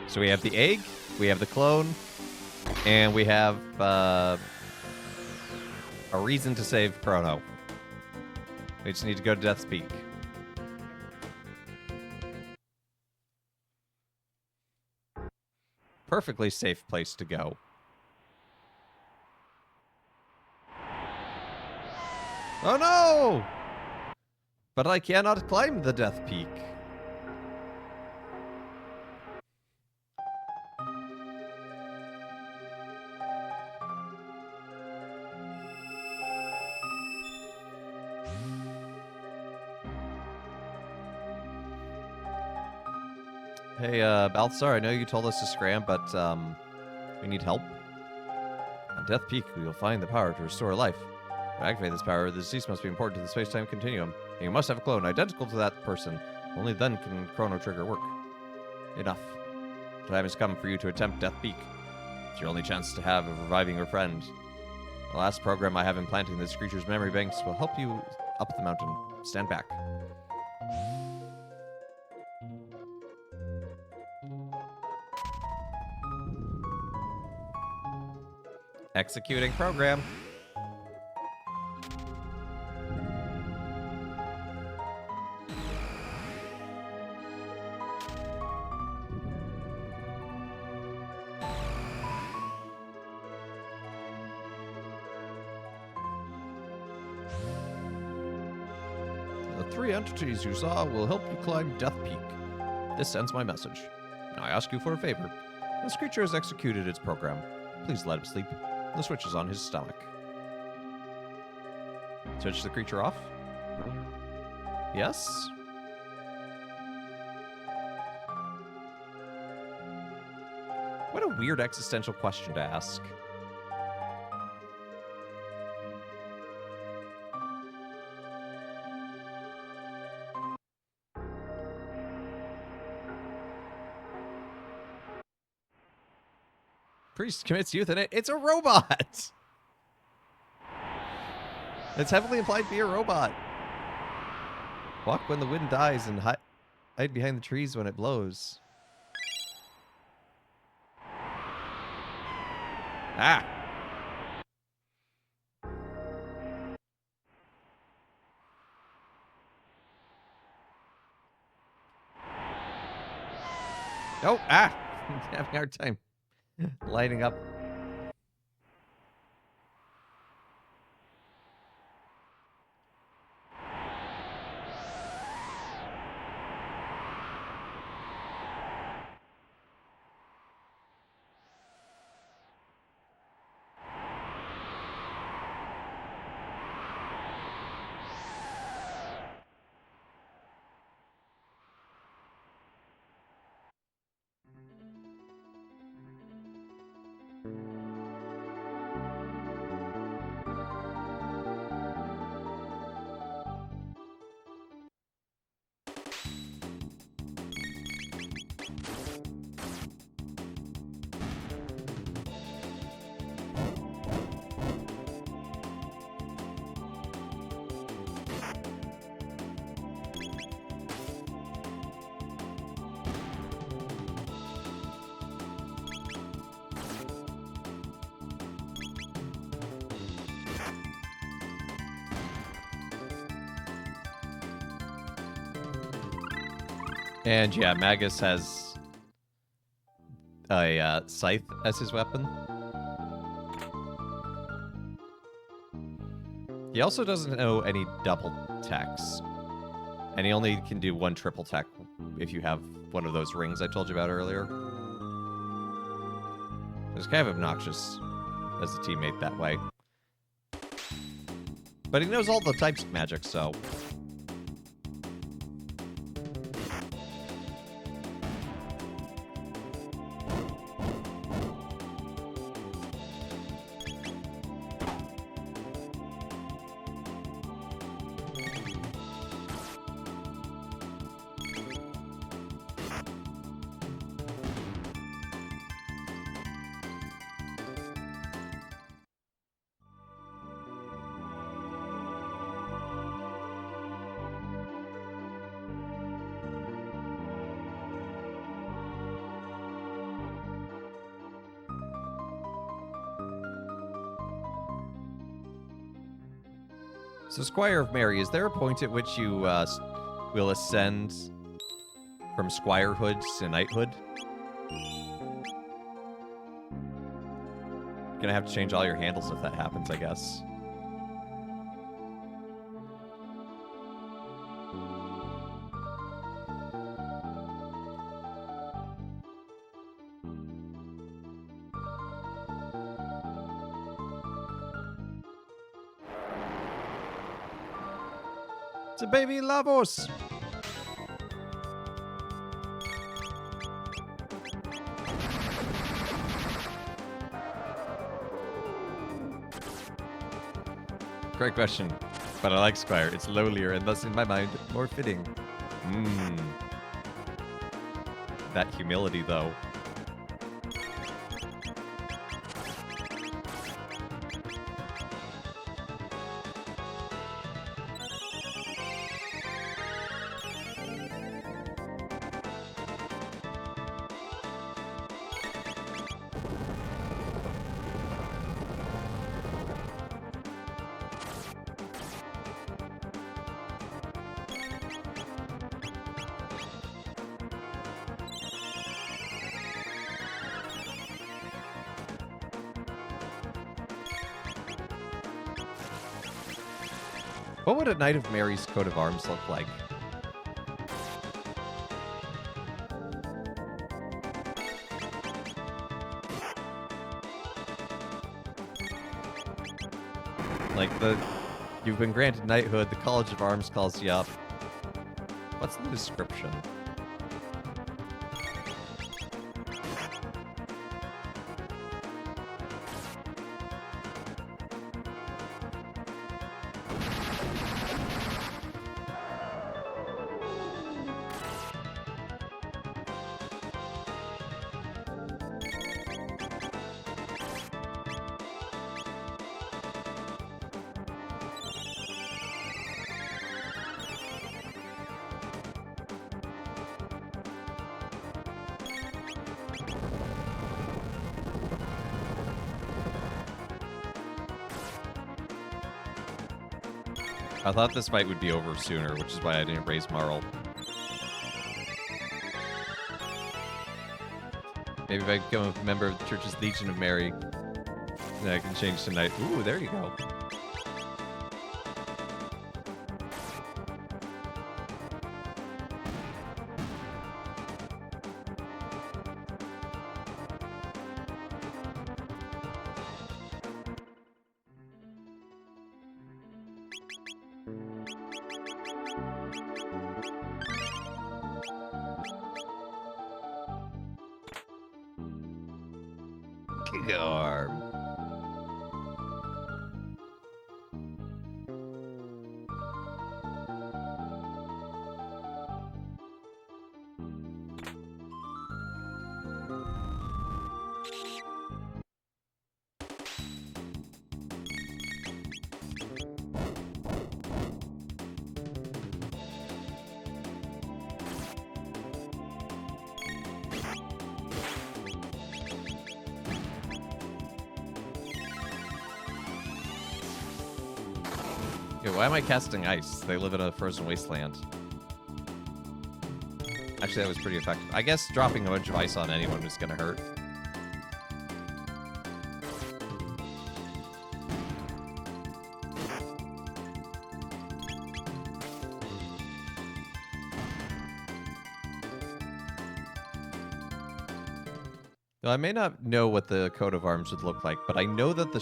So we have the egg, we have the clone, and we have a reason to save Chrono. We just need to go to Death's Peak. Perfectly safe place to go. Oh no! But I cannot climb the Death Peak. Hey, Balthazar, I know you told us to scram, but, we need help. On Death Peak, we will find the power to restore life. To activate this power, the deceased must be imported to the space-time continuum, and you must have a clone identical to that person. Only then can Chrono Trigger work. Enough. The time has come for you to attempt Death Peak. It's your only chance to have of reviving your friend. The last program I have implanting this creature's memory banks will help you up the mountain. Stand back. Executing program. The 3 entities you saw will help you climb Death Peak. This sends my message. Now I ask you for a favor. This creature has executed its program. Please let him sleep. The switch is on his stomach. Switch the creature off? Yes? What a weird existential question to ask. Priest commits euthanasia. It's a robot! It's heavily implied to be a robot. Walk when the wind dies and hide behind the trees when it blows. Ah! Oh, ah! Having a hard time lighting up. And yeah, Magus has a scythe as his weapon. He also doesn't know any double attacks. And he only can do one triple attack if you have one of those rings I told you about earlier. It's kind of obnoxious as a teammate that way. But he knows all the types of magic, so... So, Squire of Mary, is there a point at which you will ascend from squirehood to knighthood? Gonna have to change all your handles if that happens, I guess. It's a baby Lavos! Great question, but I like Squire. It's lowlier and thus, in my mind, more fitting. That humility, though. What would a Knight of Mary's coat of arms look like? Like you've been granted knighthood, the College of Arms calls you up. What's the description? I thought this fight would be over sooner, which is why I didn't raise Marl. Maybe if I become a member of the Church's Legion of Mary, then I can change to knight. Ooh, there you go. Arm. Yeah, why am I casting ice? They live in a frozen wasteland. Actually, that was pretty effective. I guess dropping a bunch of ice on anyone was gonna hurt. Now, I may not know what the coat of arms would look like, but I know that the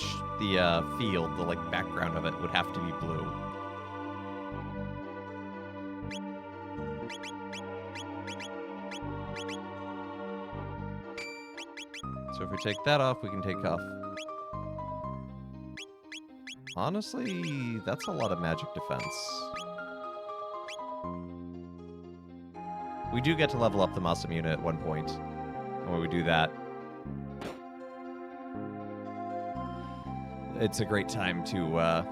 field, the like background of it, would have to be blue. So if we take that off, we can take off. Honestly, that's a lot of magic defense. We do get to level up the Masum unit at one point. And when we do that, it's a great time to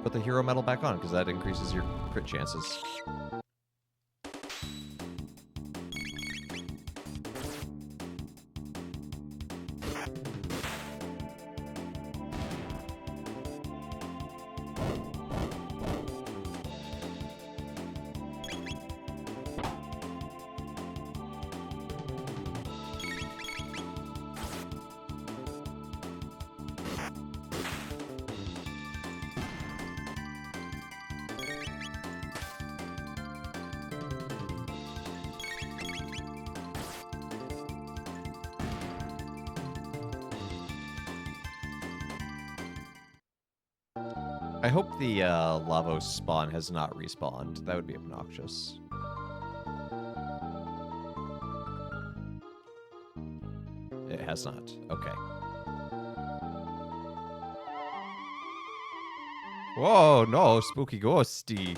put the hero medal back on, because that increases your crit chances. I hope the Lavos spawn has not respawned. That would be obnoxious. It has not. Okay. Whoa, no, spooky ghosty.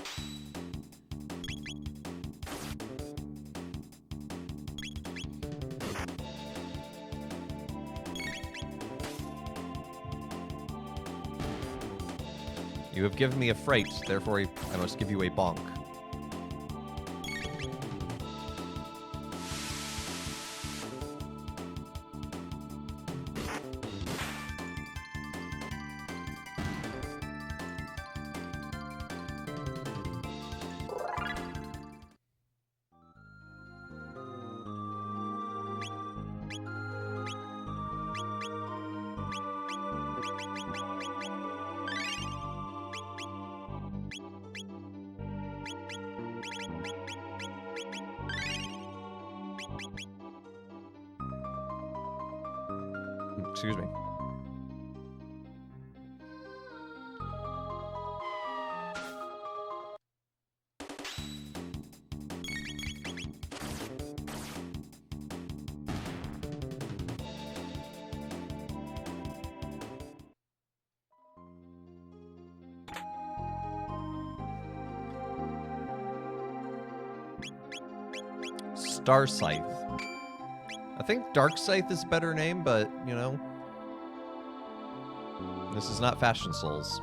You have given me a fright, therefore I must give you a bonk. Excuse me. Star Scythe. I think Dark Scythe is a better name, but, you know, this is not Fashion Souls.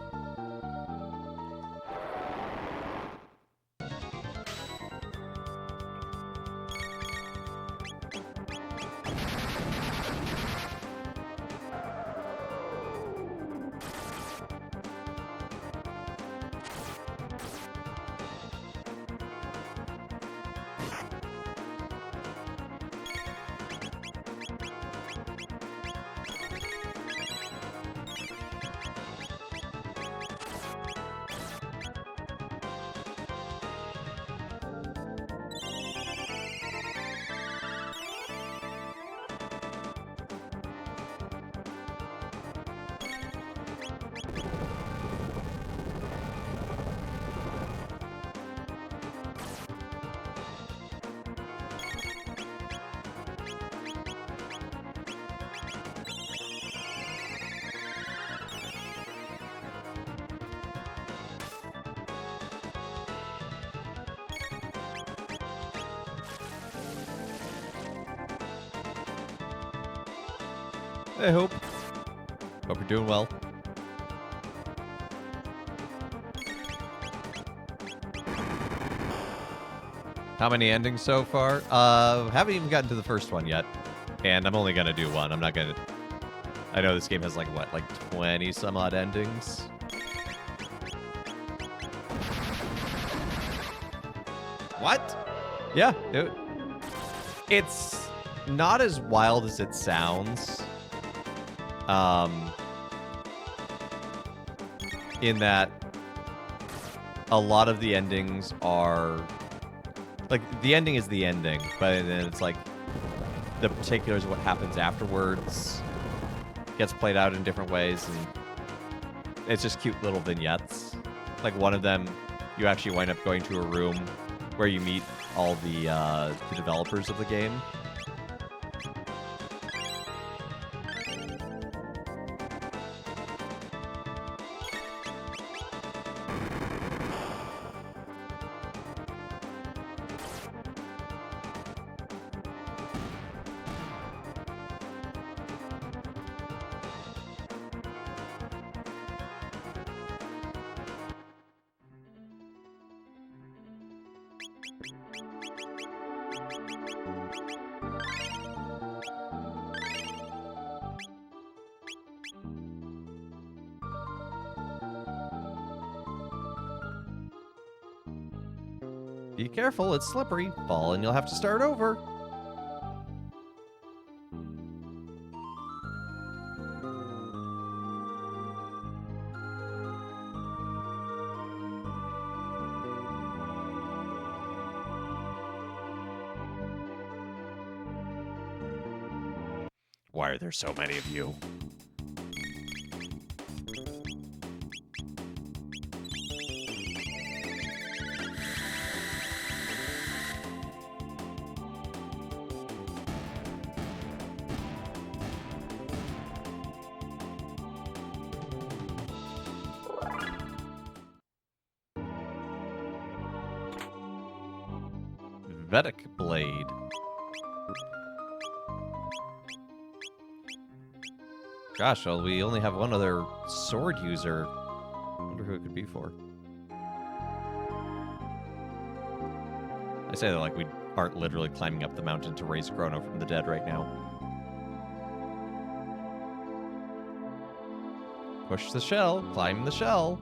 I hope. Hope you're doing well. How many endings so far? Haven't even gotten to the first one yet. And I'm only gonna do one. I'm not gonna... I know this game has like, what, like 20 some odd endings? What? Yeah. It's not as wild as it sounds. In that a lot of the endings are like the ending is the ending, but then it's like the particulars of what happens afterwards gets played out in different ways, and it's just cute little vignettes. Like one of them, you actually wind up going to a room where you meet all the developers of the game. Be careful, it's slippery. Fall and you'll have to start over. Why are there so many of you? Vedic Blade. Gosh, well, we only have one other sword user. Wonder who it could be for. I say that like we aren't literally climbing up the mountain to raise Chrono from the dead right now. Push the shell, climb the shell.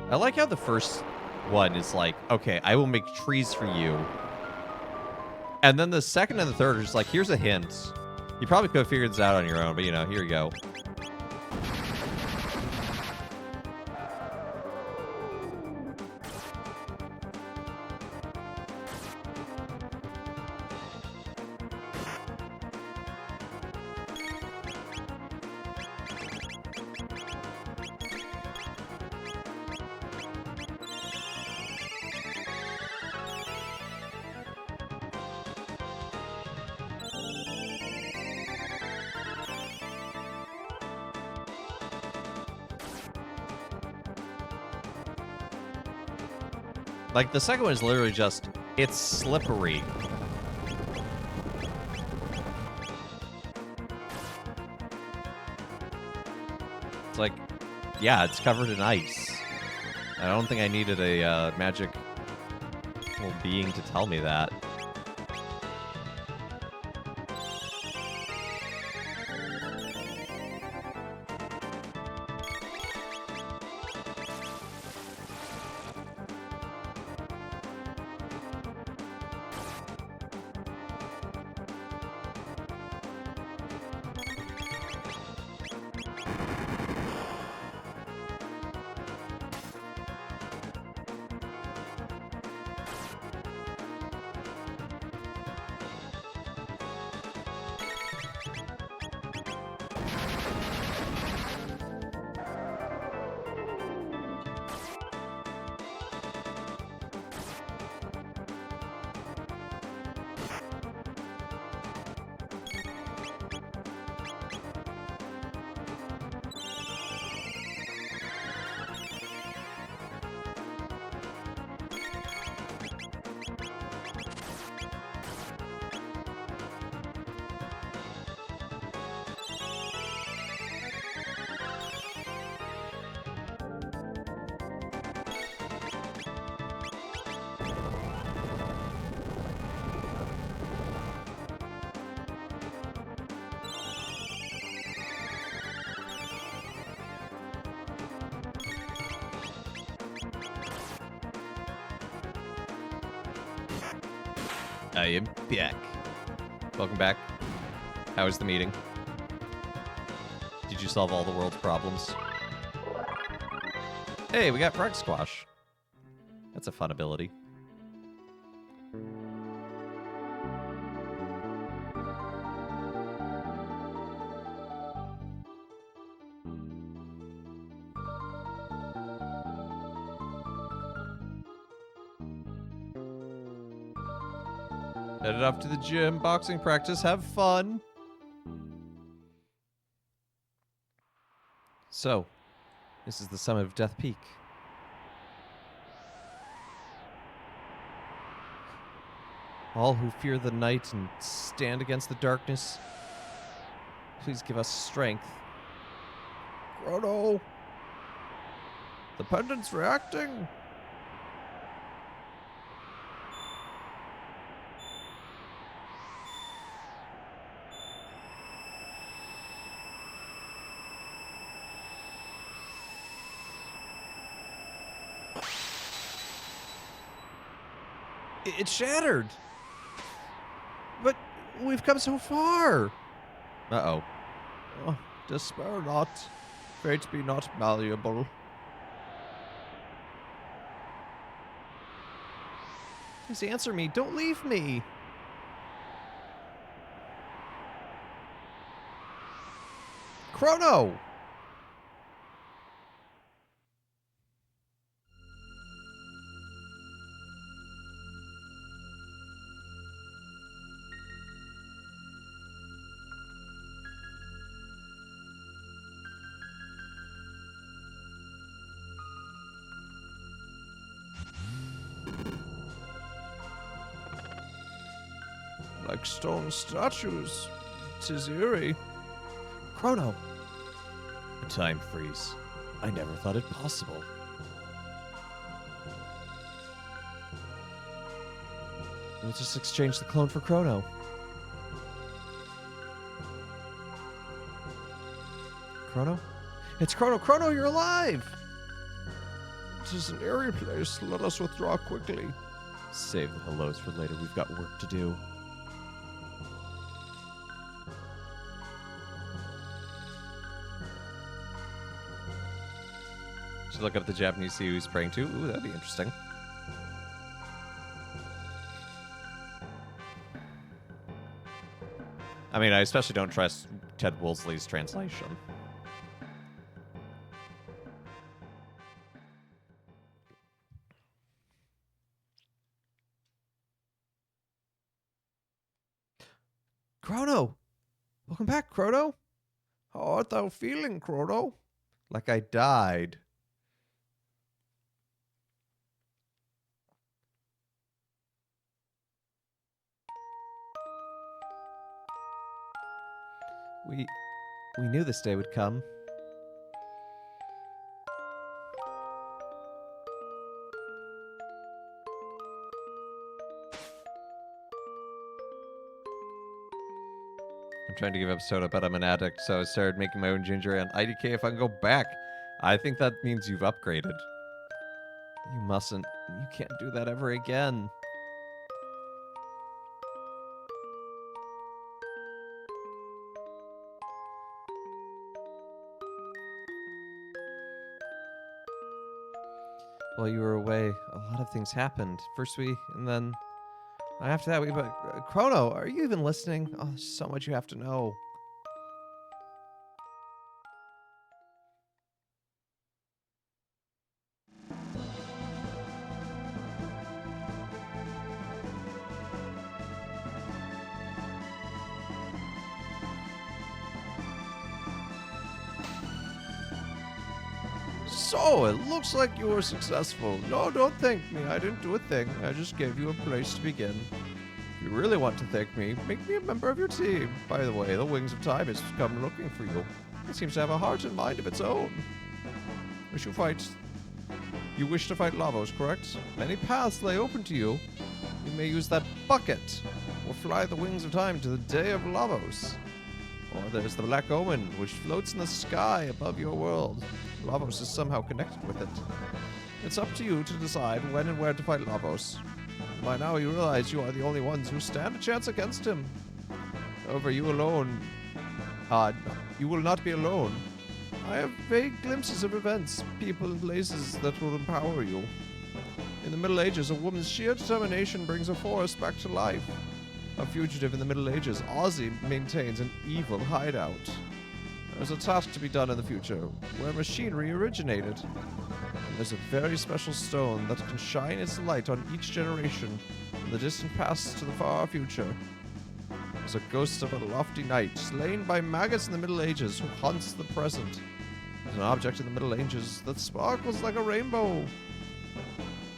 I like how the first one is like, okay, I will make trees for you. And then the second and the third are just like, here's a hint. You probably could have figured this out on your own, but you know, here you go. Like, the second one is literally just, it's slippery. It's like, yeah, it's covered in ice. I don't think I needed a magic being to tell me that. I am back. Welcome back. How was the meeting? Did you solve all the world's problems? Hey, we got Frog Squash. That's a fun ability. Headed off to the gym, boxing practice, have fun. So, this is the summit of Death Peak. All who fear the night and stand against the darkness, please give us strength. Chrono! The pendant's reacting! It shattered! But we've come so far! Uh-oh. Oh, despair not. Fate be not malleable. Please answer me. Don't leave me. Chrono! Like stone statues. 'Tis eerie. Chrono! A time freeze. I never thought it possible. We'll just exchange the clone for Chrono. Chrono? It's Chrono! Chrono, you're alive! 'Tis an eerie place. Let us withdraw quickly. Save the hellos for later. We've got work to do. Should look up the Japanese see who he's praying to. Ooh, that'd be interesting. I mean, I especially don't trust Ted Woolsey's translation. Chrono! Welcome back, Chrono! How art thou feeling, Chrono? Like I died. We knew this day would come. I'm trying to give up soda, but I'm an addict, so I started making my own ginger ale. IDK if I can go back. I think that means you've upgraded. You mustn't. You can't do that ever again. While you were away, a lot of things happened. First and then after that but Chrono, are you even listening? Oh, there's so much you have to know. So, it looks like you were successful. No, don't thank me. I didn't do a thing. I just gave you a place to begin. If you really want to thank me, make me a member of your team. By the way, the Wings of Time has come looking for you. It seems to have a heart and mind of its own. You wish to fight Lavos, correct? Many paths lay open to you. You may use that bucket, or fly the Wings of Time to the Day of Lavos. Or there's the Black Omen, which floats in the sky above your world. Lavos is somehow connected with it. It's up to you to decide when and where to fight Lavos. By now you realize you are the only ones who stand a chance against him. However, you alone, you will not be alone. I have vague glimpses of events, people, and places that will empower you. In the Middle Ages, a woman's sheer determination brings a forest back to life. A fugitive in the Middle Ages, Ozzy maintains an evil hideout. There's a task to be done in the future, where machinery originated. And there's a very special stone that can shine its light on each generation, from the distant past to the far future. There's a ghost of a lofty knight, slain by maggots in the Middle Ages, who haunts the present. There's an object in the Middle Ages that sparkles like a rainbow.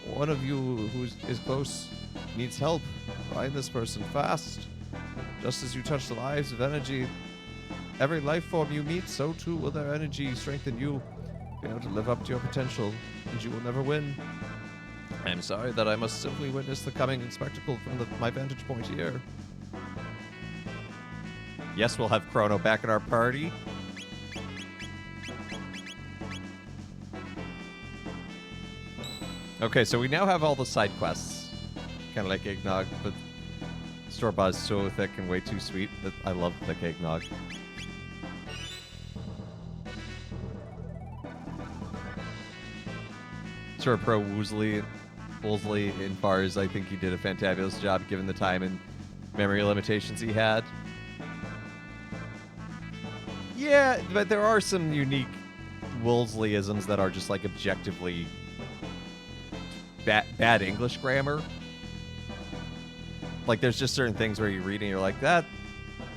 One of you who is close needs help. Find this person fast. Just as you touch the lives of energy, every life form you meet, so too will their energy strengthen you. Be able to live up to your potential, and you will never win. I am sorry that I must simply witness the coming spectacle from my vantage point here. Yes, we'll have Chrono back at our party. Okay, so we now have all the side quests. Kind of like eggnog, but store-bought is so thick and way too sweet that I love thick eggnog. Sort of pro Woolsey in far as I think he did a fantabulous job given the time and memory limitations he had. Yeah, but there are some unique Woolseyisms that are just like objectively bad English grammar. Like there's just certain things where you read and you're like that.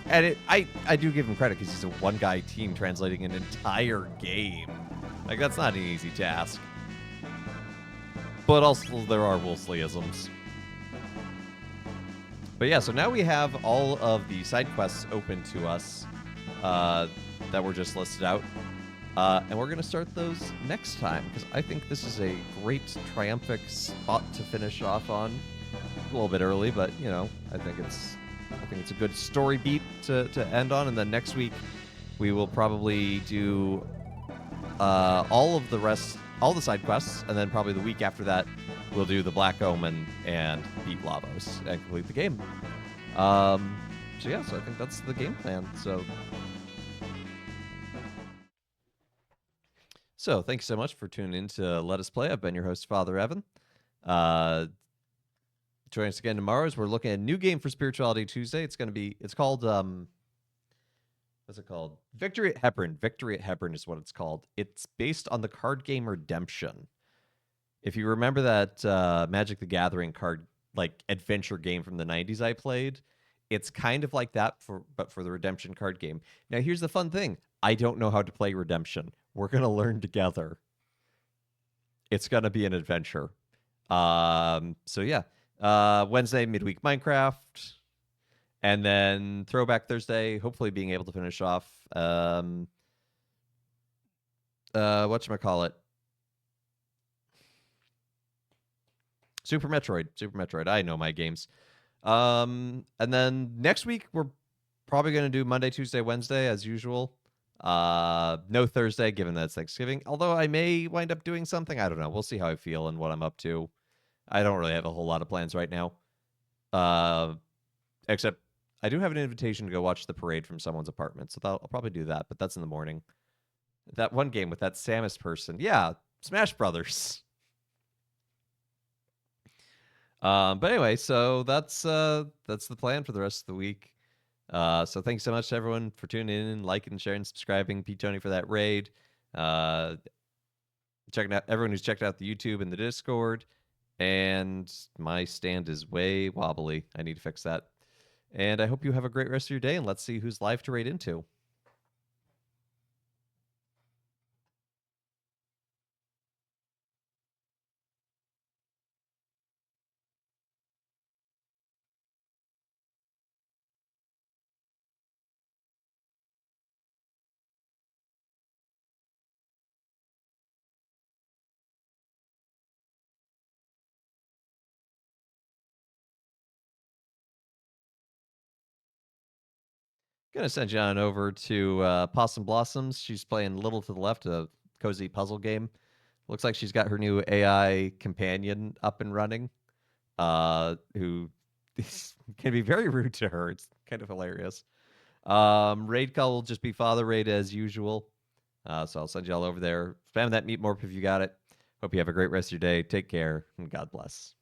And I do give him credit because he's a one-guy team translating an entire game. Like that's not an easy task. But also there are Woolseyisms. But yeah, so now we have all of the side quests open to us that were just listed out. And we're going to start those next time, because I think this is a great triumphant spot to finish off on. A little bit early, but, you know, I think it's a good story beat to end on. And then next week, we will probably do all the side quests, and then probably the week after that, we'll do the Black Omen and beat Lavos and complete the game. So yeah, so I think that's the game plan. So thanks so much for tuning in to Let Us Play. I've been your host, Father Evan. Join us again tomorrow as we're looking at a new game for Spirituality Tuesday. It's called, what's it called? Victory at Hebron. Victory at Hebron is what it's called. It's based on the card game Redemption. If you remember that Magic the Gathering card, like, adventure game from the 90s I played, it's kind of like that, but for the Redemption card game. Now, here's the fun thing. I don't know how to play Redemption. We're going to learn together. It's going to be an adventure. So, yeah. Wednesday, midweek Minecraft. And then Throwback Thursday, hopefully being able to finish off whatchamacallit? Super Metroid. I know my games. And then next week, we're probably going to do Monday, Tuesday, Wednesday, as usual. No Thursday, given that it's Thanksgiving. Although I may wind up doing something. I don't know. We'll see how I feel and what I'm up to. I don't really have a whole lot of plans right now. Except I do have an invitation to go watch the parade from someone's apartment. So I'll probably do that, but that's in the morning. That one game with that Samus person. Yeah, Smash Brothers. But anyway, so that's the plan for the rest of the week. So thanks so much to everyone for tuning in, liking, sharing, subscribing. Pete Tony for that raid. Checking out everyone who's checked out the YouTube and the Discord. And my stand is way wobbly. I need to fix that. And I hope you have a great rest of your day, and let's see who's live to raid into. Gonna send you on over to Possum Blossoms. She's playing Little to the Left, a cozy puzzle game. Looks like she's got her new AI companion up and running. who can be very rude to her. It's kind of hilarious. Raid call will just be Father Raid as usual. So I'll send you all over there. Spam that meat morph if you got it. Hope you have a great rest of your day. Take care, and God bless.